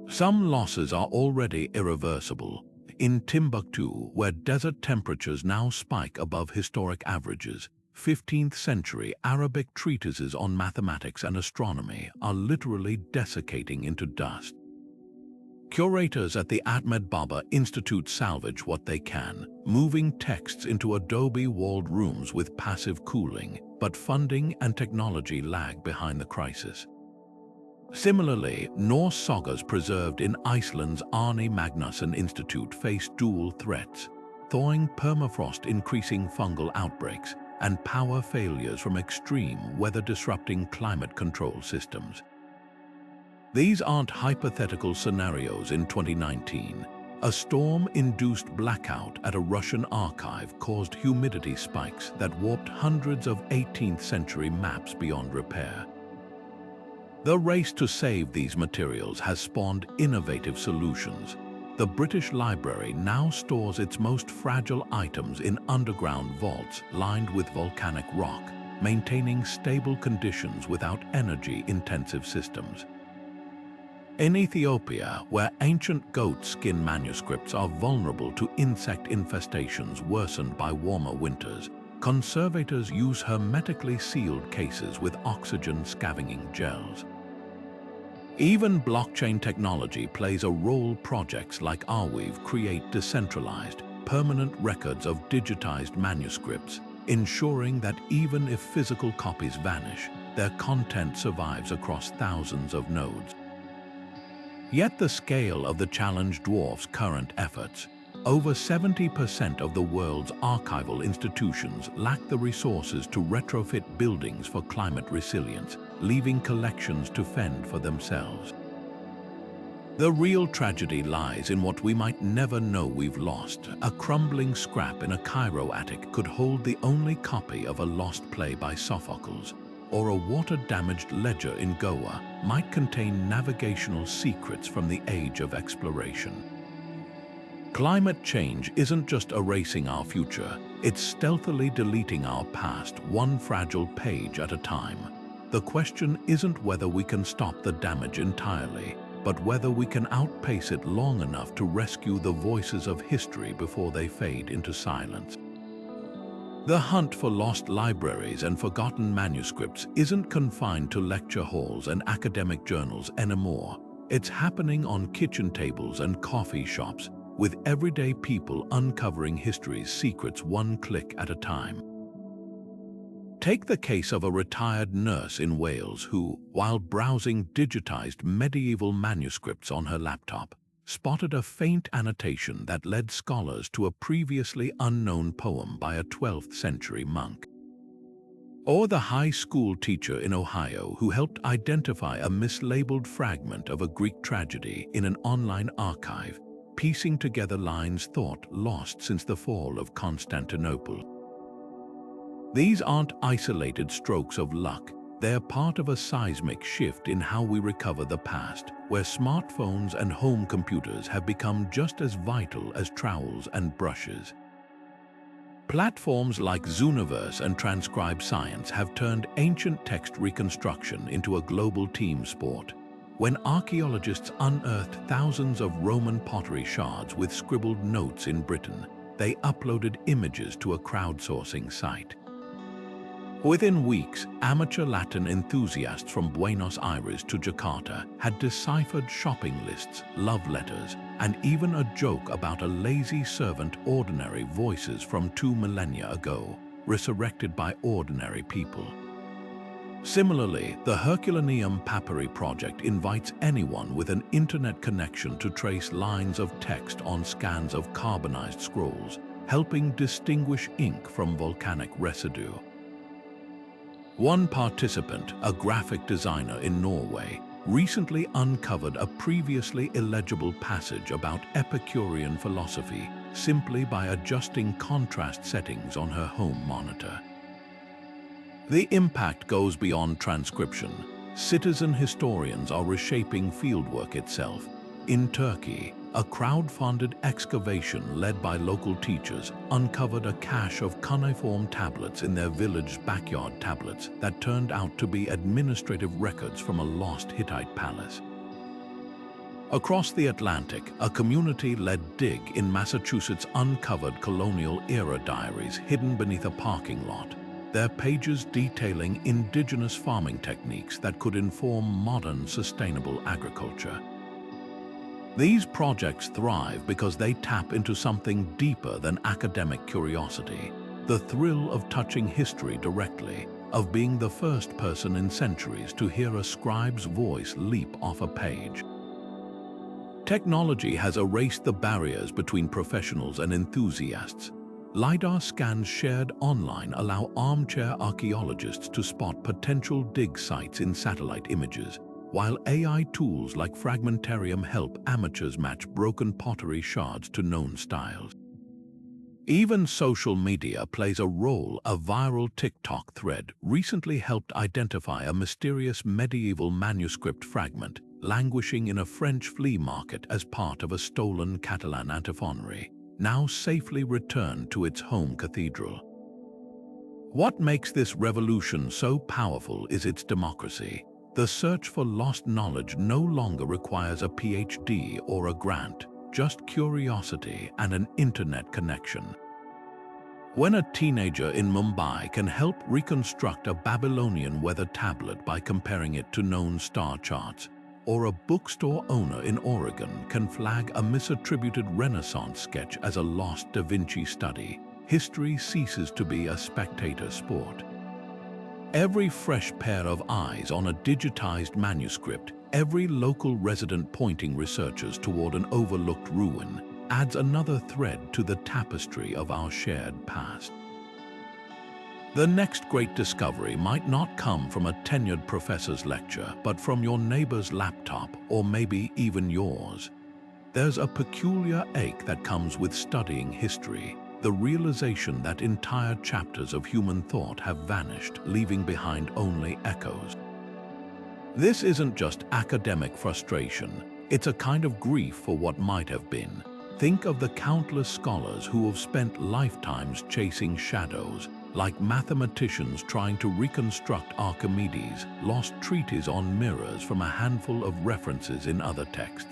S1: Some losses are already irreversible. In Timbuktu, where desert temperatures now spike above historic averages, 15th century Arabic treatises on mathematics and astronomy are literally desiccating into dust. Curators at the Ahmed Baba Institute salvage what they can, moving texts into adobe-walled rooms with passive cooling, but funding and technology lag behind the crisis. Similarly, Norse sagas preserved in Iceland's Arni Magnusson Institute face dual threats: thawing permafrost increasing fungal outbreaks, and power failures from extreme weather-disrupting climate control systems. These aren't hypothetical scenarios in 2019. A storm-induced blackout at a Russian archive caused humidity spikes that warped hundreds of 18th century maps beyond repair. The race to save these materials has spawned innovative solutions. The British Library now stores its most fragile items in underground vaults lined with volcanic rock, maintaining stable conditions without energy-intensive systems. In Ethiopia, where ancient goat skin manuscripts are vulnerable to insect infestations worsened by warmer winters, conservators use hermetically sealed cases with oxygen scavenging gels. Even blockchain technology plays a role. Projects like Arweave create decentralized, permanent records of digitized manuscripts, ensuring that even if physical copies vanish, their content survives across thousands of nodes. Yet the scale of the challenge dwarfs current efforts. Over 70% of the world's archival institutions lack the resources to retrofit buildings for climate resilience, leaving collections to fend for themselves. The real tragedy lies in what we might never know we've lost. A crumbling scrap in a Cairo attic could hold the only copy of a lost play by Sophocles, or a water-damaged ledger in Goa might contain navigational secrets from the age of exploration. Climate change isn't just erasing our future, it's stealthily deleting our past, one fragile page at a time. The question isn't whether we can stop the damage entirely, but whether we can outpace it long enough to rescue the voices of history before they fade into silence. The hunt for lost libraries and forgotten manuscripts isn't confined to lecture halls and academic journals anymore. It's happening on kitchen tables and coffee shops, with everyday people uncovering history's secrets one click at a time. Take the case of a retired nurse in Wales who, while browsing digitized medieval manuscripts on her laptop, spotted a faint annotation that led scholars to a previously unknown poem by a 12th century monk. Or the high school teacher in Ohio who helped identify a mislabeled fragment of a Greek tragedy in an online archive, piecing together lines thought lost since the fall of Constantinople. These aren't isolated strokes of luck. They're part of a seismic shift in how we recover the past, where smartphones and home computers have become just as vital as trowels and brushes. Platforms like Zooniverse and Transcribe Science have turned ancient text reconstruction into a global team sport. When archaeologists unearthed thousands of Roman pottery shards with scribbled notes in Britain, they uploaded images to a crowdsourcing site. Within weeks, amateur Latin enthusiasts from Buenos Aires to Jakarta had deciphered shopping lists, love letters, and even a joke about a lazy servant. Ordinary voices from 2 millennia ago, resurrected by ordinary people. Similarly, the Herculaneum Papyri project invites anyone with an internet connection to trace lines of text on scans of carbonized scrolls, helping distinguish ink from volcanic residue. One participant, a graphic designer in Norway, recently uncovered a previously illegible passage about Epicurean philosophy simply by adjusting contrast settings on her home monitor. The impact goes beyond transcription. Citizen historians are reshaping fieldwork itself. In Turkey, a crowd-funded excavation led by local teachers uncovered a cache of cuneiform tablets in their village's backyard tablets that turned out to be administrative records from a lost Hittite palace. Across the Atlantic, a community-led dig in Massachusetts uncovered colonial-era diaries hidden beneath a parking lot, their pages detailing indigenous farming techniques that could inform modern sustainable agriculture. These projects thrive because they tap into something deeper than academic curiosity, the thrill of touching history directly, of being the first person in centuries to hear a scribe's voice leap off a page. Technology has erased the barriers between professionals and enthusiasts. LiDAR scans shared online allow armchair archaeologists to spot potential dig sites in satellite images, while AI tools like Fragmentarium help amateurs match broken pottery shards to known styles. Even social media plays a role. A viral TikTok thread recently helped identify a mysterious medieval manuscript fragment languishing in a French flea market as part of a stolen Catalan antiphonary, now safely returned to its home cathedral. What makes this revolution so powerful is its democracy. The search for lost knowledge no longer requires a PhD or a grant, just curiosity and an internet connection. When a teenager in Mumbai can help reconstruct a Babylonian weather tablet by comparing it to known star charts, or a bookstore owner in Oregon can flag a misattributed Renaissance sketch as a lost Da Vinci study, history ceases to be a spectator sport. Every fresh pair of eyes on a digitized manuscript, every local resident pointing researchers toward an overlooked ruin, adds another thread to the tapestry of our shared past. The next great discovery might not come from a tenured professor's lecture, but from your neighbor's laptop, or maybe even yours. There's a peculiar ache that comes with studying history, the realization that entire chapters of human thought have vanished, leaving behind only echoes. This isn't just academic frustration, it's a kind of grief for what might have been. Think of the countless scholars who have spent lifetimes chasing shadows, like mathematicians trying to reconstruct Archimedes' lost treatise on mirrors from a handful of references in other texts.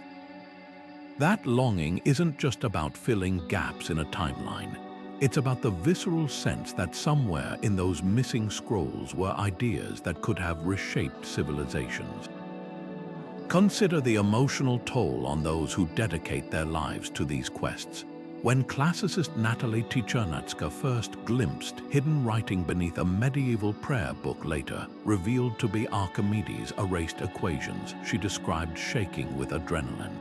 S1: That longing isn't just about filling gaps in a timeline. It's about the visceral sense that somewhere in those missing scrolls were ideas that could have reshaped civilizations. Consider the emotional toll on those who dedicate their lives to these quests. When classicist Natalie Tichernatska first glimpsed hidden writing beneath a medieval prayer book later revealed to be Archimedes' erased equations, she described shaking with adrenaline.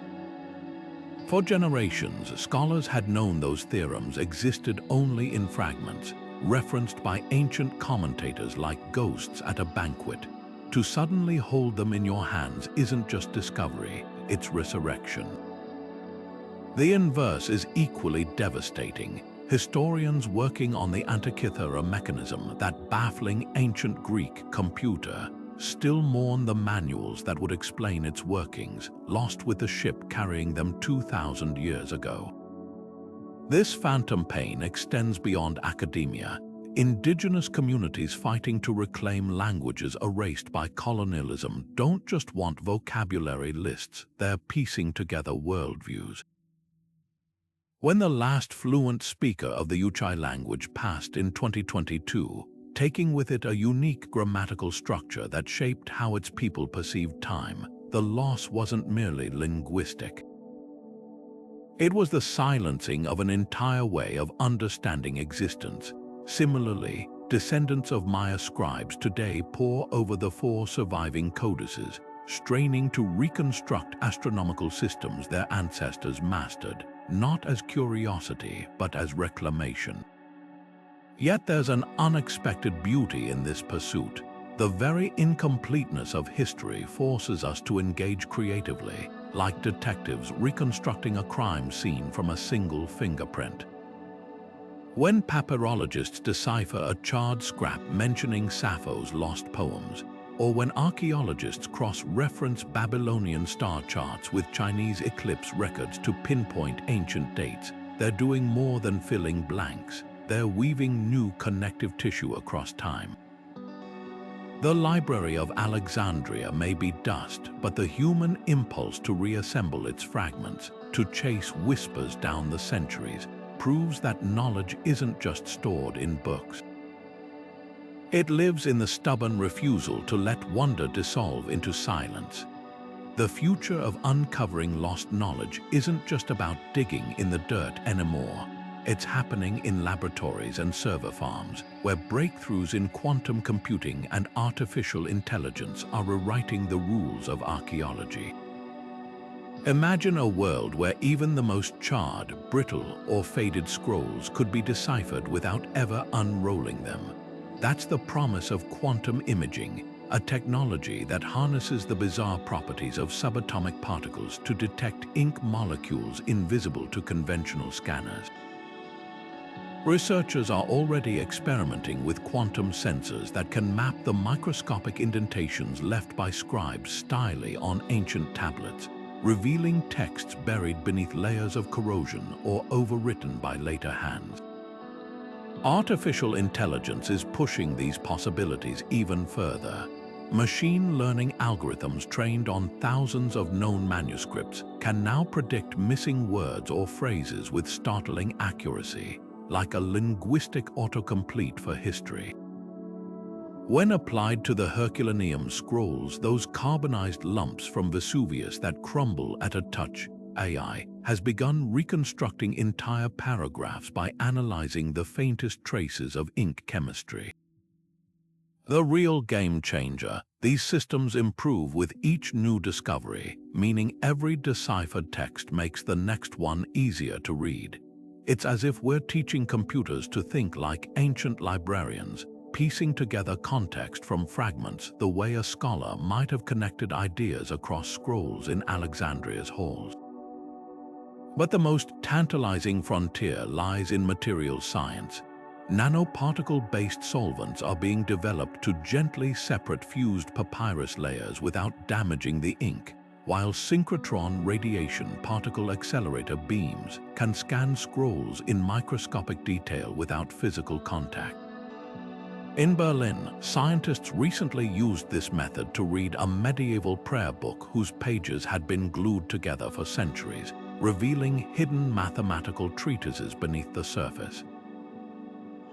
S1: For generations, scholars had known those theorems existed only in fragments, referenced by ancient commentators like ghosts at a banquet. To suddenly hold them in your hands isn't just discovery, it's resurrection. The inverse is equally devastating. Historians working on the Antikythera mechanism, that baffling ancient Greek computer, still mourn the manuals that would explain its workings, lost with the ship carrying them 2,000 years ago. This phantom pain extends beyond academia. Indigenous communities fighting to reclaim languages erased by colonialism don't just want vocabulary lists, they're piecing together worldviews. When the last fluent speaker of the Yuchai language passed in 2022, taking with it a unique grammatical structure that shaped how its people perceived time, the loss wasn't merely linguistic. It was the silencing of an entire way of understanding existence. Similarly, descendants of Maya scribes today pore over the 4 surviving codices, straining to reconstruct astronomical systems their ancestors mastered, not as curiosity, but as reclamation. Yet there's an unexpected beauty in this pursuit. The very incompleteness of history forces us to engage creatively, like detectives reconstructing a crime scene from a single fingerprint. When papyrologists decipher a charred scrap mentioning Sappho's lost poems, or when archaeologists cross-reference Babylonian star charts with Chinese eclipse records to pinpoint ancient dates, they're doing more than filling blanks. They're weaving new connective tissue across time. The Library of Alexandria may be dust, but the human impulse to reassemble its fragments, to chase whispers down the centuries, proves that knowledge isn't just stored in books. It lives in the stubborn refusal to let wonder dissolve into silence. The future of uncovering lost knowledge isn't just about digging in the dirt anymore. It's happening in laboratories and server farms, where breakthroughs in quantum computing and artificial intelligence are rewriting the rules of archaeology. Imagine a world where even the most charred, brittle, or faded scrolls could be deciphered without ever unrolling them. That's the promise of quantum imaging, a technology that harnesses the bizarre properties of subatomic particles to detect ink molecules invisible to conventional scanners. Researchers are already experimenting with quantum sensors that can map the microscopic indentations left by scribes stylely on ancient tablets, revealing texts buried beneath layers of corrosion or overwritten by later hands. Artificial intelligence is pushing these possibilities even further. Machine learning algorithms trained on thousands of known manuscripts can now predict missing words or phrases with startling accuracy, like a linguistic autocomplete for history. When applied to the Herculaneum scrolls, those carbonized lumps from Vesuvius that crumble at a touch, AI has begun reconstructing entire paragraphs by analyzing the faintest traces of ink chemistry. The real game changer, these systems improve with each new discovery, meaning every deciphered text makes the next one easier to read. It's as if we're teaching computers to think like ancient librarians, piecing together context from fragments the way a scholar might have connected ideas across scrolls in Alexandria's halls. But the most tantalizing frontier lies in material science. Nanoparticle-based solvents are being developed to gently separate fused papyrus layers without damaging the ink, while synchrotron radiation particle accelerator beams can scan scrolls in microscopic detail without physical contact. In Berlin, scientists recently used this method to read a medieval prayer book whose pages had been glued together for centuries, revealing hidden mathematical treatises beneath the surface.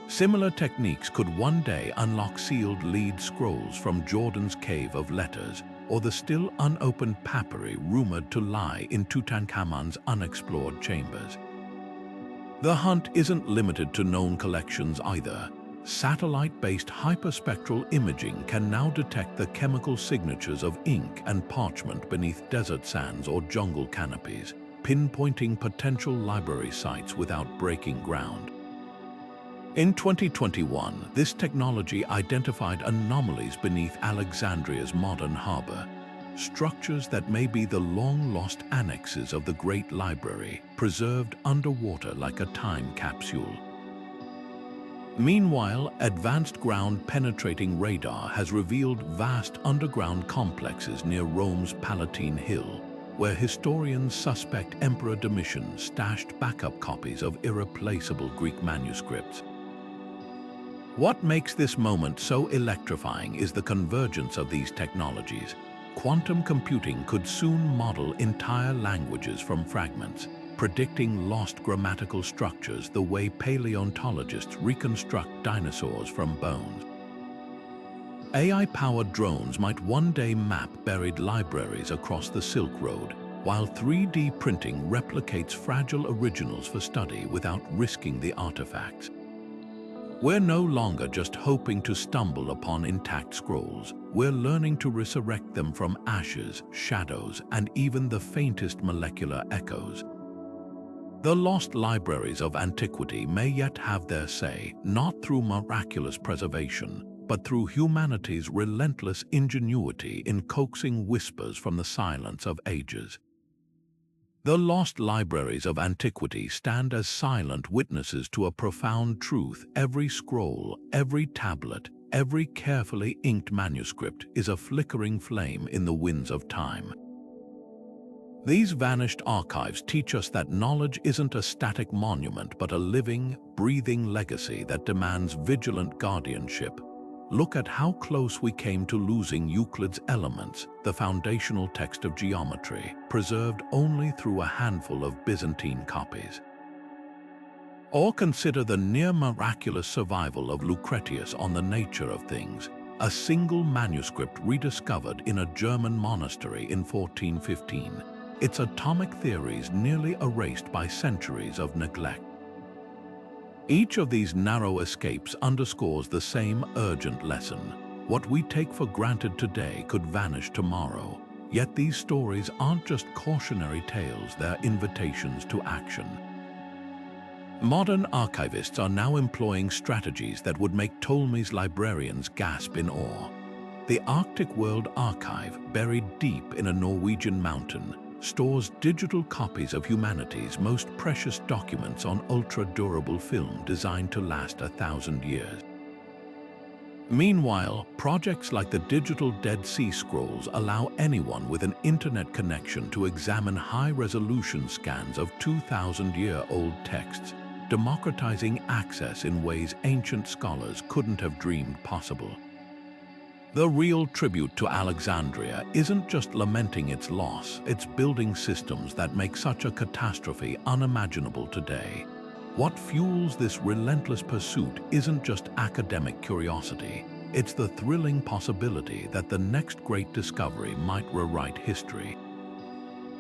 S1: Similar techniques could one day unlock sealed lead scrolls from Jordan's Cave of Letters, or the still unopened papyri rumored to lie in Tutankhamun's unexplored chambers. The hunt isn't limited to known collections either. Satellite-based hyperspectral imaging can now detect the chemical signatures of ink and parchment beneath desert sands or jungle canopies, pinpointing potential library sites without breaking ground. In 2021, this technology identified anomalies beneath Alexandria's modern harbor, structures that may be the long-lost annexes of the Great Library, preserved underwater like a time capsule. Meanwhile, advanced ground-penetrating radar has revealed vast underground complexes near Rome's Palatine Hill, where historians suspect Emperor Domitian stashed backup copies of irreplaceable Greek manuscripts. What makes this moment so electrifying is the convergence of these technologies. Quantum computing could soon model entire languages from fragments, predicting lost grammatical structures the way paleontologists reconstruct dinosaurs from bones. AI-powered drones might one day map buried libraries across the Silk Road, while 3D printing replicates fragile originals for study without risking the artifacts. We're no longer just hoping to stumble upon intact scrolls. We're learning to resurrect them from ashes, shadows, and even the faintest molecular echoes. The lost libraries of antiquity may yet have their say, not through miraculous preservation, but through humanity's relentless ingenuity in coaxing whispers from the silence of ages. The lost libraries of antiquity stand as silent witnesses to a profound truth. Every scroll, every tablet, every carefully inked manuscript is a flickering flame in the winds of time. These vanished archives teach us that knowledge isn't a static monument but a living, breathing legacy that demands vigilant guardianship. Look at how close we came to losing Euclid's Elements, the foundational text of geometry, preserved only through a handful of Byzantine copies. Or consider the near-miraculous survival of Lucretius on the Nature of Things, a single manuscript rediscovered in a German monastery in 1415, its atomic theories nearly erased by centuries of neglect. Each of these narrow escapes underscores the same urgent lesson. What we take for granted today could vanish tomorrow. Yet these stories aren't just cautionary tales, they're invitations to action. Modern archivists are now employing strategies that would make Ptolemy's librarians gasp in awe. The Arctic World Archive, buried deep in a Norwegian mountain, stores digital copies of humanity's most precious documents on ultra-durable film designed to last 1,000 years. Meanwhile, projects like the digital Dead Sea Scrolls allow anyone with an internet connection to examine high-resolution scans of 2,000-year-old texts, democratizing access in ways ancient scholars couldn't have dreamed possible. The real tribute to Alexandria isn't just lamenting its loss, it's building systems that make such a catastrophe unimaginable today. What fuels this relentless pursuit isn't just academic curiosity, it's the thrilling possibility that the next great discovery might rewrite history.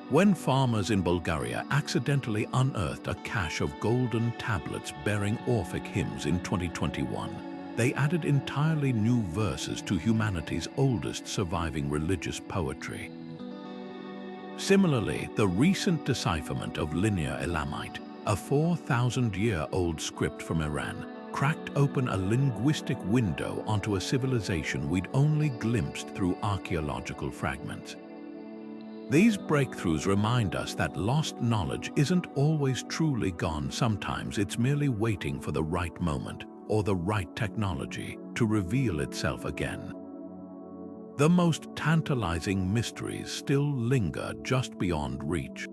S1: When farmers in Bulgaria accidentally unearthed a cache of golden tablets bearing Orphic hymns in 2021, they added entirely new verses to humanity's oldest surviving religious poetry. Similarly, the recent decipherment of Linear Elamite, a 4,000-year-old script from Iran, cracked open a linguistic window onto a civilization we'd only glimpsed through archaeological fragments. These breakthroughs remind us that lost knowledge isn't always truly gone. Sometimes it's merely waiting for the right moment or the right technology to reveal itself again. The most tantalizing mysteries still linger just beyond reach.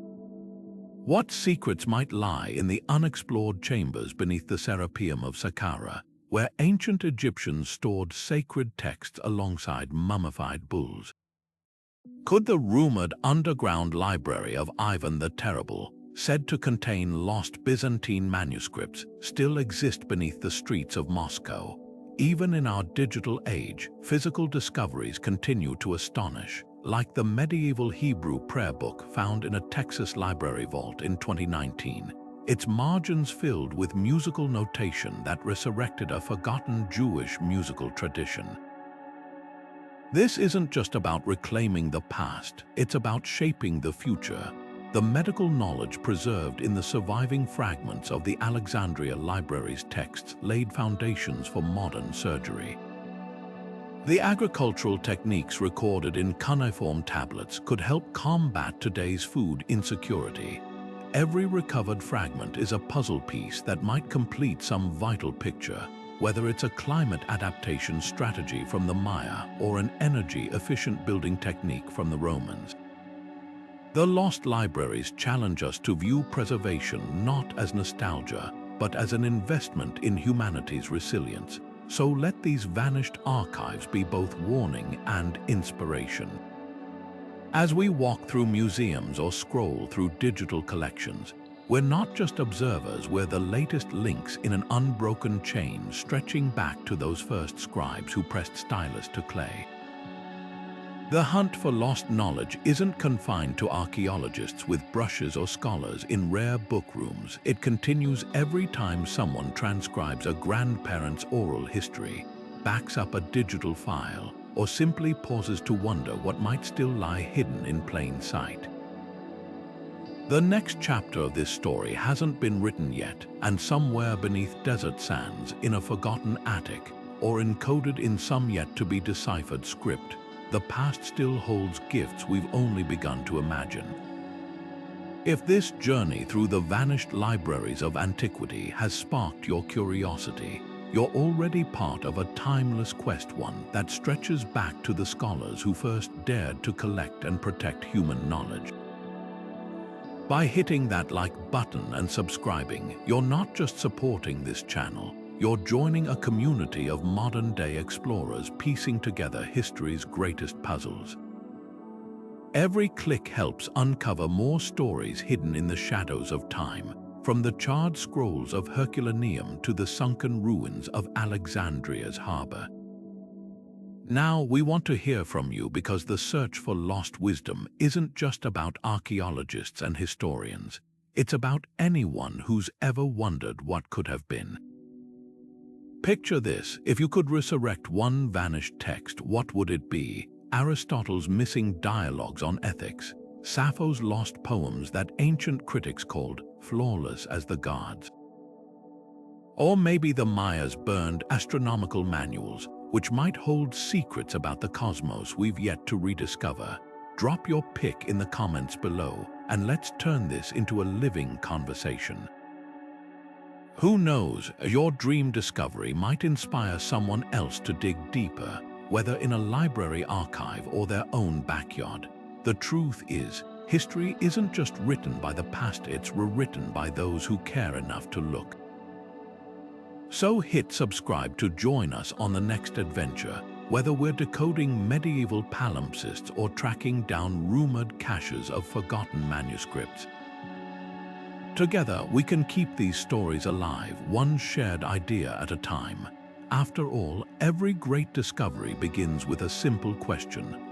S1: What secrets might lie in the unexplored chambers beneath the Serapeum of Saqqara, where ancient Egyptians stored sacred texts alongside mummified bulls? Could the rumored underground library of Ivan the Terrible, said to contain lost Byzantine manuscripts, still exist beneath the streets of Moscow? Even in our digital age, physical discoveries continue to astonish, like the medieval Hebrew prayer book found in a Texas library vault in 2019, its margins filled with musical notation that resurrected a forgotten Jewish musical tradition. This isn't just about reclaiming the past, it's about shaping the future. The medical knowledge preserved in the surviving fragments of the Alexandria Library's texts laid foundations for modern surgery. The agricultural techniques recorded in cuneiform tablets could help combat today's food insecurity. Every recovered fragment is a puzzle piece that might complete some vital picture, whether it's a climate adaptation strategy from the Maya or an energy-efficient building technique from the Romans. The lost libraries challenge us to view preservation not as nostalgia, but as an investment in humanity's resilience. So let these vanished archives be both warning and inspiration. As we walk through museums or scroll through digital collections, we're not just observers, we're the latest links in an unbroken chain stretching back to those first scribes who pressed stylus to clay. The hunt for lost knowledge isn't confined to archaeologists with brushes or scholars in rare book rooms. It continues every time someone transcribes a grandparent's oral history, backs up a digital file, or simply pauses to wonder what might still lie hidden in plain sight. The next chapter of this story hasn't been written yet, and somewhere beneath desert sands, in a forgotten attic, or encoded in some yet-to-be-deciphered script, the past still holds gifts we've only begun to imagine. If this journey through the vanished libraries of antiquity has sparked your curiosity, you're already part of a timeless quest, one that stretches back to the scholars who first dared to collect and protect human knowledge. By hitting that like button and subscribing, you're not just supporting this channel, you're joining a community of modern-day explorers piecing together history's greatest puzzles. Every click helps uncover more stories hidden in the shadows of time, from the charred scrolls of Herculaneum to the sunken ruins of Alexandria's harbor. Now we want to hear from you, because the search for lost wisdom isn't just about archaeologists and historians. It's about anyone who's ever wondered what could have been. Picture this: if you could resurrect one vanished text, what would it be? Aristotle's missing dialogues on ethics, Sappho's lost poems that ancient critics called flawless as the gods. Or maybe the Mayas' burned astronomical manuals, which might hold secrets about the cosmos we've yet to rediscover. Drop your pick in the comments below, and let's turn this into a living conversation. Who knows, your dream discovery might inspire someone else to dig deeper, whether in a library archive or their own backyard. The truth is, history isn't just written by the past, it's rewritten by those who care enough to look. So hit subscribe to join us on the next adventure, whether we're decoding medieval palimpsests or tracking down rumored caches of forgotten manuscripts. Together, we can keep these stories alive, one shared idea at a time. After all, every great discovery begins with a simple question: